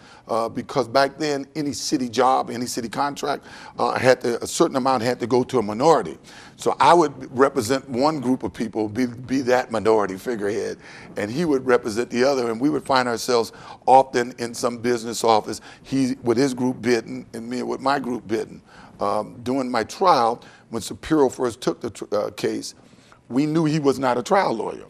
because back then any city job, any city contract, a certain amount had to go to a minority. So I would represent one group of people, be that minority figurehead, and he would represent the other, and we would find ourselves often in some business office, he with his group bidding and me with my group bidding. During my trial, when Superior first took the case, we knew he was not a trial lawyer.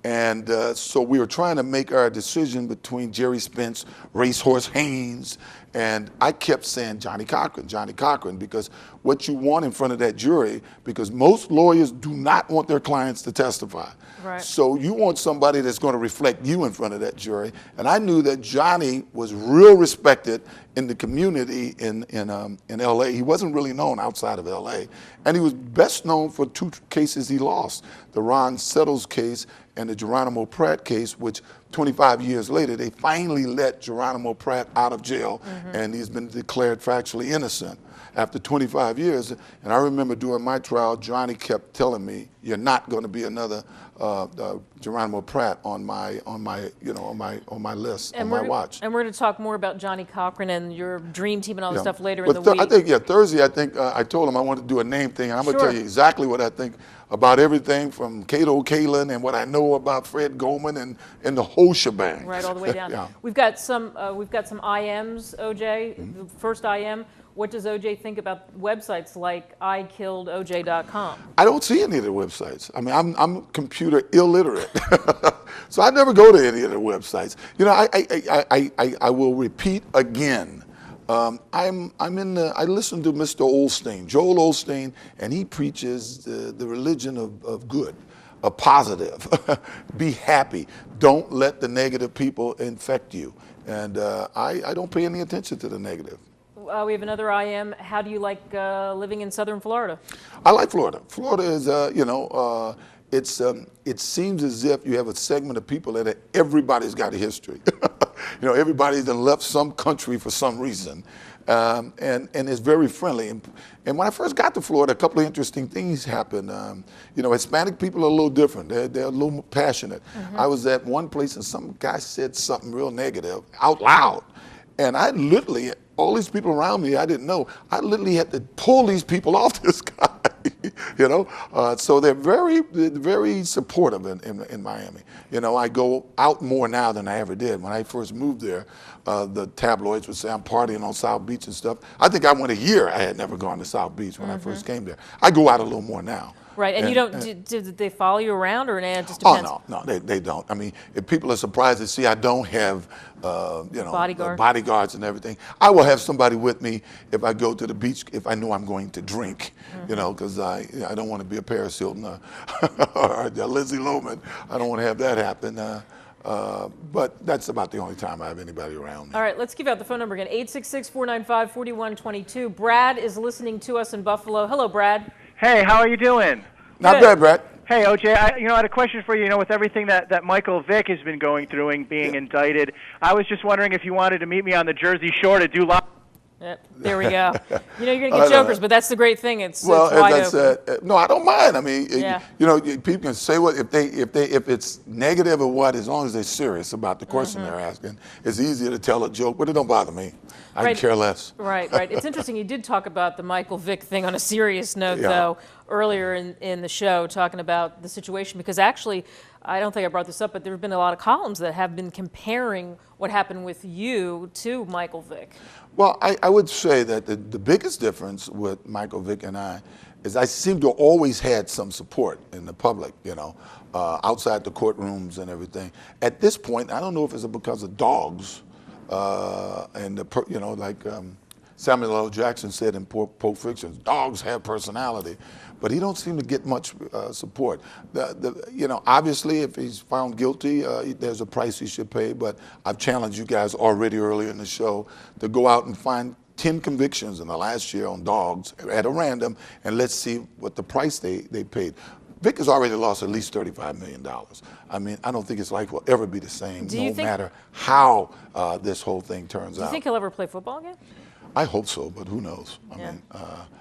And so we were trying to make our decision between Jerry Spence, Racehorse Haynes, and I kept saying Johnny Cochran, because what you want in front of that jury, because most lawyers do not want their clients to testify. Right. So you want somebody that's going to reflect you in front of that jury. And I knew that Johnny was real respected in the community in L.A. He wasn't really known outside of L.A. And he was best known for two cases he lost, the Ron Settles case and the Geronimo Pratt case, which 25 years later, they finally let Geronimo Pratt out of jail, and he's been declared factually innocent after 25 years. And I remember during my trial, Johnny kept telling me, "You're not going to be another Geronimo Pratt on my list, on my watch." And we're going to talk more about Johnny Cochran and your dream team and all this stuff later in the week. I think Thursday. I told him I wanted to do a name thing, and I'm going to tell you exactly what I think about everything from Cato Kalin and what I know about Fred Goldman and the whole shebang. Right, all the way down. Yeah. We've got some IMs, OJ. The first IM. What does OJ think about websites like ikilledoj.com? I don't see any of the websites. I mean, I'm computer illiterate, so I never go to any of the websites. You know, I will repeat again. I listen to Mr. Osteen, Joel Osteen, and he preaches the religion of good, a positive. Be happy. Don't let the negative people infect you. And I don't pay any attention to the negative. We have another IM. How do you like living in southern Florida? I like Florida. Florida is, it seems as if you have a segment of people that everybody's got a history. Everybody's done left some country for some reason, and it's very friendly. And when I first got to Florida, a couple of interesting things happened. Hispanic people are a little different. They're a little more passionate. I was at one place and some guy said something real negative out loud, and I literally, all these people around me I didn't know, I literally had to pull these people off this guy. So they're very supportive in Miami. I go out more now than I ever did. When I first moved there, the tabloids would say I'm partying on South Beach and stuff. I think I went a year I had never gone to South Beach when I first came there. I go out a little more now. Right, and you don't, did they follow you around, or it just depends? Oh, no, they don't. I mean, if people are surprised to see I don't have, bodyguards and everything, I will have somebody with me if I go to the beach, if I know I'm going to drink, because I don't want to be a Paris Hilton or Lindsay Lohan. I don't want to have that happen. But that's about the only time I have anybody around me. All right, let's give out the phone number again, 866-495-4122. Brad is listening to us in Buffalo. Hello, Brad. Hey, how are you doing? Not bad, Brad. Hey, OJ, I had a question for you. With everything that Michael Vick has been going through and being indicted, I was just wondering if you wanted to meet me on the Jersey Shore to do live. Yep, there we go. You know, you're going to get jokers, but that's the great thing. It's well, it's wide as I open. said, no, I don't mind. I mean, Yeah. you know, people can say what if it's negative or what, as long as they're serious about the question they're asking. It's easier to tell a joke, but it don't bother me. I Right. can care less. Right, right. It's interesting. You did talk about the Michael Vick thing on a serious note, Yeah. though, earlier in the show, talking about the situation. Because actually, I don't think I brought this up, but there have been a lot of columns that have been comparing what happened with you to Michael Vick. Well, I would say that the biggest difference with Michael Vick and I is I seem to always had some support in the public, you know, outside the courtrooms and everything. At this point, I don't know if it's because of dogs and, you know, like Samuel L. Jackson said in Pulp Fiction, dogs have personality. But he don't seem to get much support. You know, obviously, if he's found guilty, there's a price he should pay. But I've challenged you guys already earlier in the show to go out and find 10 convictions in the last year on dogs at a random, and let's see what the price they paid. Vick has already lost at least $35 million. I mean, I don't think his life will ever be the same, no matter how this whole thing turns out. Do you think he'll ever play football again? I hope so, but who knows? I mean,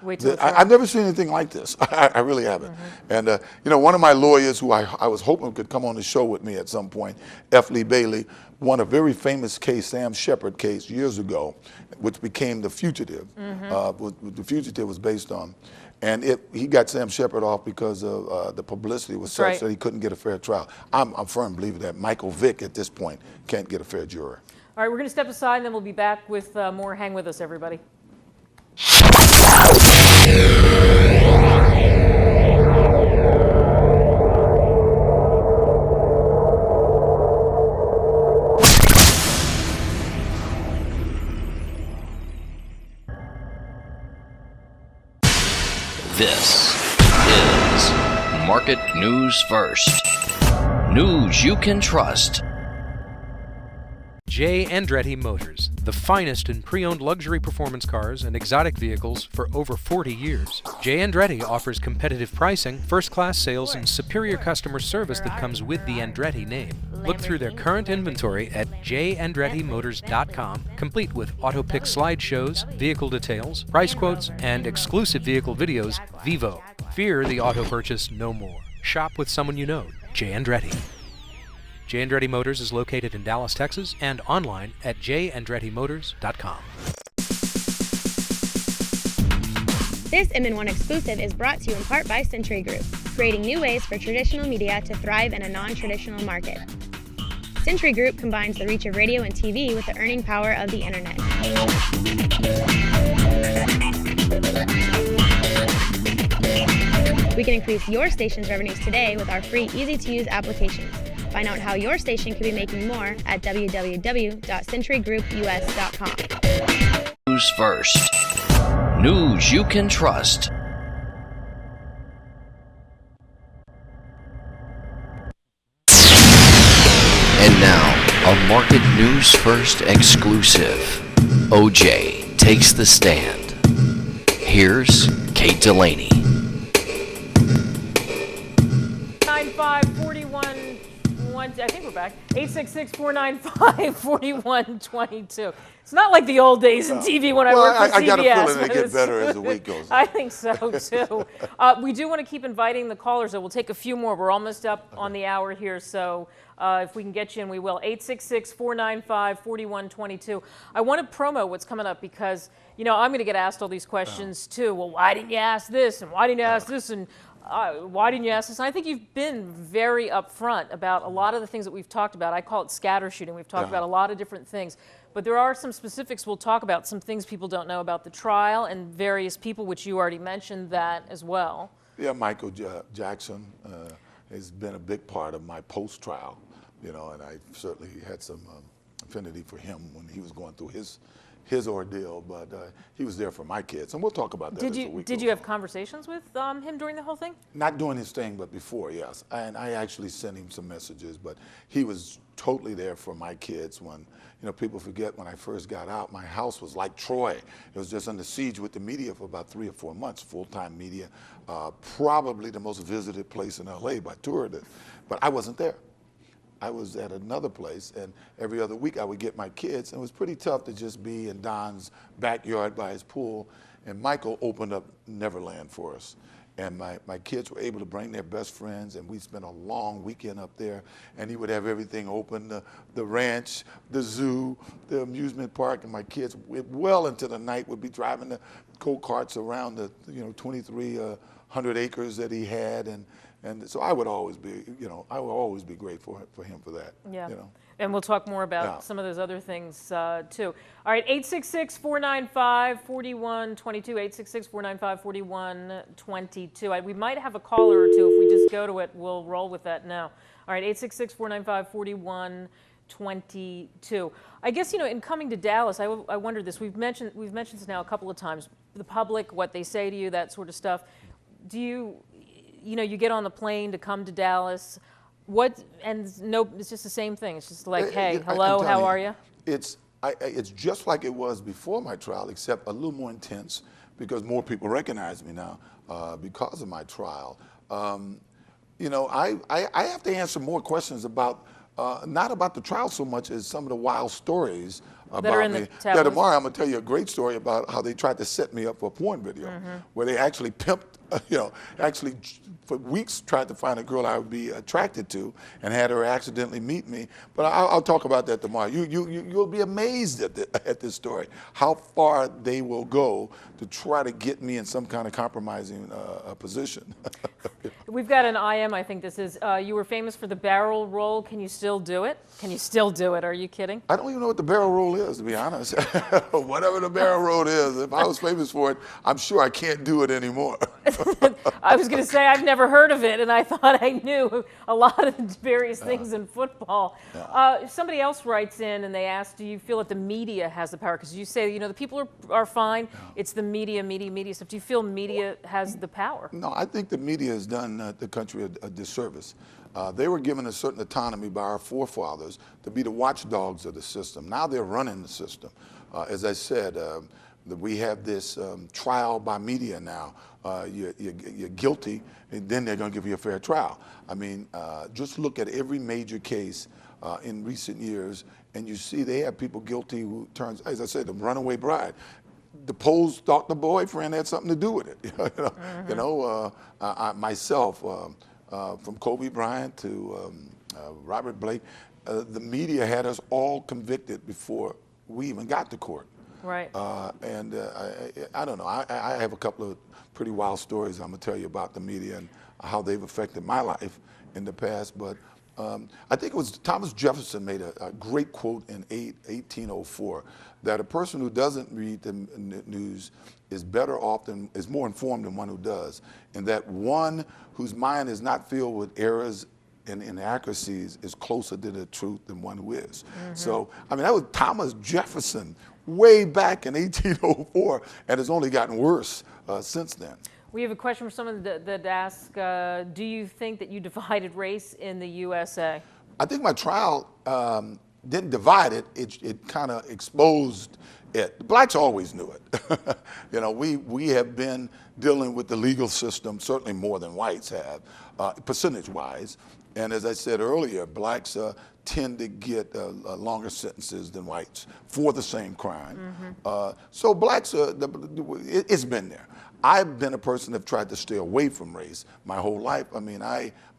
Wait till I've never seen anything like this. I really haven't. And you know, one of my lawyers, who I was hoping could come on the show with me at some point, F. Lee Bailey, won a very famous case, Sam Shepard case, years ago, which became The Fugitive. The Fugitive was based on, and he got Sam Shepard off because of the publicity was such that he couldn't get a fair trial. I'm a firm believer that Michael Vick at this point can't get a fair juror. All right, we're going to step aside, and then we'll be back with more. Hang with us, everybody. This is Market News First. News you can trust. J. Andretti Motors, the finest in pre-owned luxury performance cars and exotic vehicles for over 40 years. J. Andretti offers competitive pricing, first-class sales, and superior customer service that comes with the Andretti name. Look through their current inventory at jandrettimotors.com, complete with auto-pick slideshows, vehicle details, price quotes, and exclusive vehicle videos. Vivo. Fear the auto purchase no more. Shop with someone you know. J. Andretti. J. Andretti Motors is located in Dallas, Texas, and online at jandrettimotors.com. This MN1 exclusive is brought to you in part by Century Group, creating new ways for traditional media to thrive in a non-traditional market. Century Group combines the reach of radio and TV with the earning power of the internet. We can increase your station's revenues today with our free, easy-to-use applications. Find out how your station could be making more at www.centurygroupunus.com. News First. News you can trust. And now, a Market News First exclusive. OJ takes the stand. Here's Kate Delaney. 9541. I think we're back. 866-495-4122. It's not like the old days in TV when I worked for CBS. I got a feeling they get better as the week goes on. I think so, too. We do want to keep inviting the callers, though. We'll take a few more. We're almost up on the hour here, so if we can get you in, we will. 866-495-4122. I want to promo what's coming up because, you know, I'm going to get asked all these questions, too. Well, why didn't you ask this? And why didn't you ask this? And why didn't you ask this? And I think you've been very upfront about a lot of the things that we've talked about. I call it scatter shooting. We've talked about a lot of different things. But there are some specifics we'll talk about, some things people don't know about the trial and various people, which you already mentioned that as well. Yeah, Michael Jackson has been a big part of my post-trial, you know, and I certainly had some affinity for him when he was going through his ordeal, but he was there for my kids, and we'll talk about that. Did you have conversations with him during the whole thing? Not doing his thing, but before, yes. And I actually sent him some messages, but he was totally there for my kids. When, you know, people forget when I first got out, my house was like Troy. It was just under siege with the media for about 3 or 4 months, full-time media, probably the most visited place in LA by tourists, but I wasn't there. I was at another place, and every other week I would get my kids, and it was pretty tough to just be in Don's backyard by his pool. And Michael opened up Neverland for us. And my kids were able to bring their best friends, and we spent a long weekend up there. And he would have everything open, the ranch, the zoo, the amusement park, and my kids, well into the night, would be driving the go-karts around the 2,300 acres that he had. And so I would always be, grateful for him for that. Yeah. And we'll talk more about some of those other things too. All right, 866-495-4122, 866-495-4122. We might have a caller or two. If we just go to it, we'll roll with that now. All right, 866-495-4122. I guess, in coming to Dallas, I wondered this. We've mentioned this now a couple of times. The public, what they say to you, that sort of stuff. Do you get on the plane to come to Dallas? It's just the same thing. It's just like, hey, hello, how are you? It's just like it was before my trial, except a little more intense because more people recognize me now because of my trial. I have to answer more questions about, not about the trial so much as some of the wild stories about me. Yeah, tomorrow I'm going to tell you a great story about how they tried to set me up for a porn video, where they actually pimped, actually for weeks tried to find a girl I would be attracted to and had her accidentally meet me. But I'll talk about that tomorrow. You'll be amazed at this story, how far they will go to try to get me in some kind of compromising position. We've got an IM, I think this is. You were famous for the barrel roll. Can you still do it? Can you still do it? Are you kidding? I don't even know what the barrel roll is, to be honest. Whatever the barrel roll is, if I was famous for it, I'm sure I can't do it anymore. I was going to say I've never heard of it, and I thought I knew a lot of the various things in football. Somebody else writes in, and they ask, do you feel that the media has the power? Because you say, the people are fine. It's the media stuff. Do you feel media has the power? No, I think the media has done the country a disservice. They were given a certain autonomy by our forefathers to be the watchdogs of the system. Now they're running the system. As I said, we have this trial by media now. You're guilty, and then they're going to give you a fair trial. I mean, just look at every major case in recent years, and you see they have people guilty who turns, as I said, the runaway bride. The polls thought the boyfriend had something to do with it. Myself, from Kobe Bryant to Robert Blake, the media had us all convicted before we even got to court. Right. I don't know. I have a couple of pretty wild stories I'm going to tell you about the media and how they've affected my life in the past. But I think it was Thomas Jefferson made a great quote in 1804 that a person who doesn't read the news is more informed than one who does, and that one whose mind is not filled with errors and inaccuracies is closer to the truth than one who is. So, I mean, that was Thomas Jefferson way back in 1804, and it's only gotten worse since then. We have a question from someone that asks, do you think that you divided race in the USA? I think my trial didn't divide it. It kind of exposed it. The blacks always knew it. We have been dealing with the legal system, certainly more than whites have, percentage-wise. And as I said earlier, blacks tend to get longer sentences than whites for the same crime. So blacks, it's been there. I've been a person that tried to stay away from race my whole life. I mean,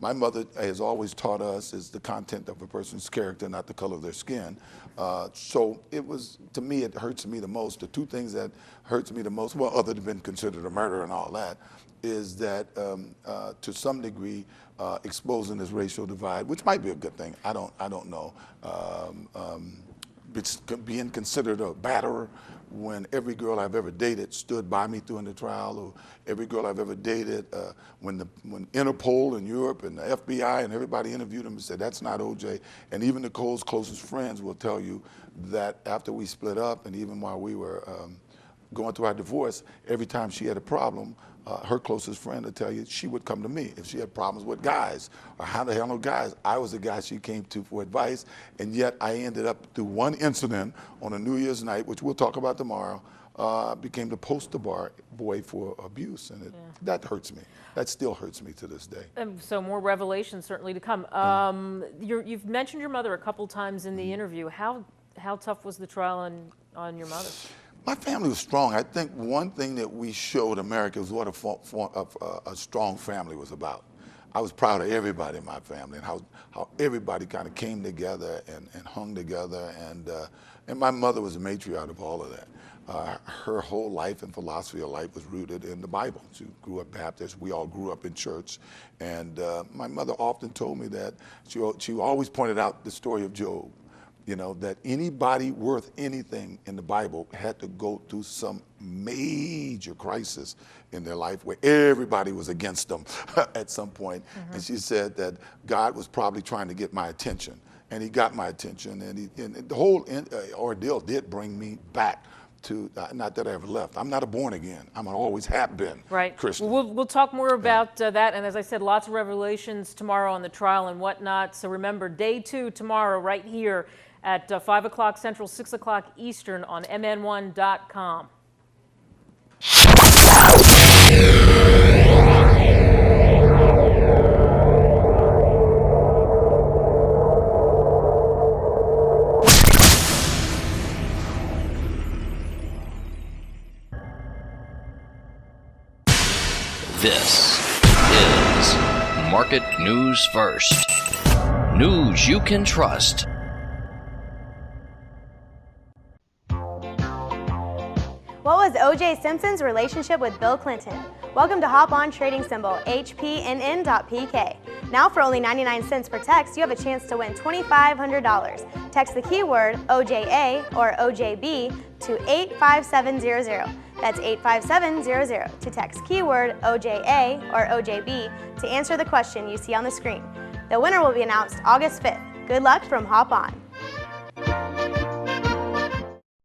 my mother has always taught us is the content of a person's character, not the color of their skin. So it was, to me, it hurts me the most. The two things that hurts me the most, well, other than being considered a murderer and all that, is that to some degree exposing this racial divide, which might be a good thing. I don't know. Being considered a batterer when every girl I've ever dated stood by me during the trial, or every girl I've ever dated, when Interpol in Europe and the FBI and everybody interviewed him and said, that's not O.J. And even Nicole's closest friends will tell you that after we split up and even while we were going through our divorce, every time she had a problem, her closest friend would tell you she would come to me if she had problems with guys or how to handle guys. I was the guy she came to for advice, and yet I ended up through one incident on a New Year's night, which we'll talk about tomorrow, became the poster boy for abuse, and that hurts me. That still hurts me to this day. So more revelations certainly to come. You've mentioned your mother a couple times in the interview. How tough was the trial on your mother? My family was strong. I think one thing that we showed America was what a strong family was about. I was proud of everybody in my family and how everybody kind of came together and hung together. And my mother was a matriarch of all of that. Her whole life and philosophy of life was rooted in the Bible. She grew up Baptist. We all grew up in church. And my mother often told me that she always pointed out the story of Job. You know, that anybody worth anything in the Bible had to go through some major crisis in their life where everybody was against them at some point. And she said that God was probably trying to get my attention. And he got my attention. And the whole ordeal did bring me back to, not that I ever left. I'm not a born again. I'm an always have been Christian. Well, we'll talk more about that. And as I said, lots of revelations tomorrow on the trial and whatnot. So remember, day 2 tomorrow right here at 5 o'clock Central, 6 o'clock Eastern on MN1.com. This is Market News First. News you can trust. What was O.J. Simpson's relationship with Bill Clinton? Welcome to Hop On trading symbol HPNN.PK. Now for only 99 cents per text, you have a chance to win $2,500. Text the keyword OJA or OJB to 85700. That's 85700 to text keyword OJA or OJB to answer the question you see on the screen. The winner will be announced August 5th. Good luck from Hop On.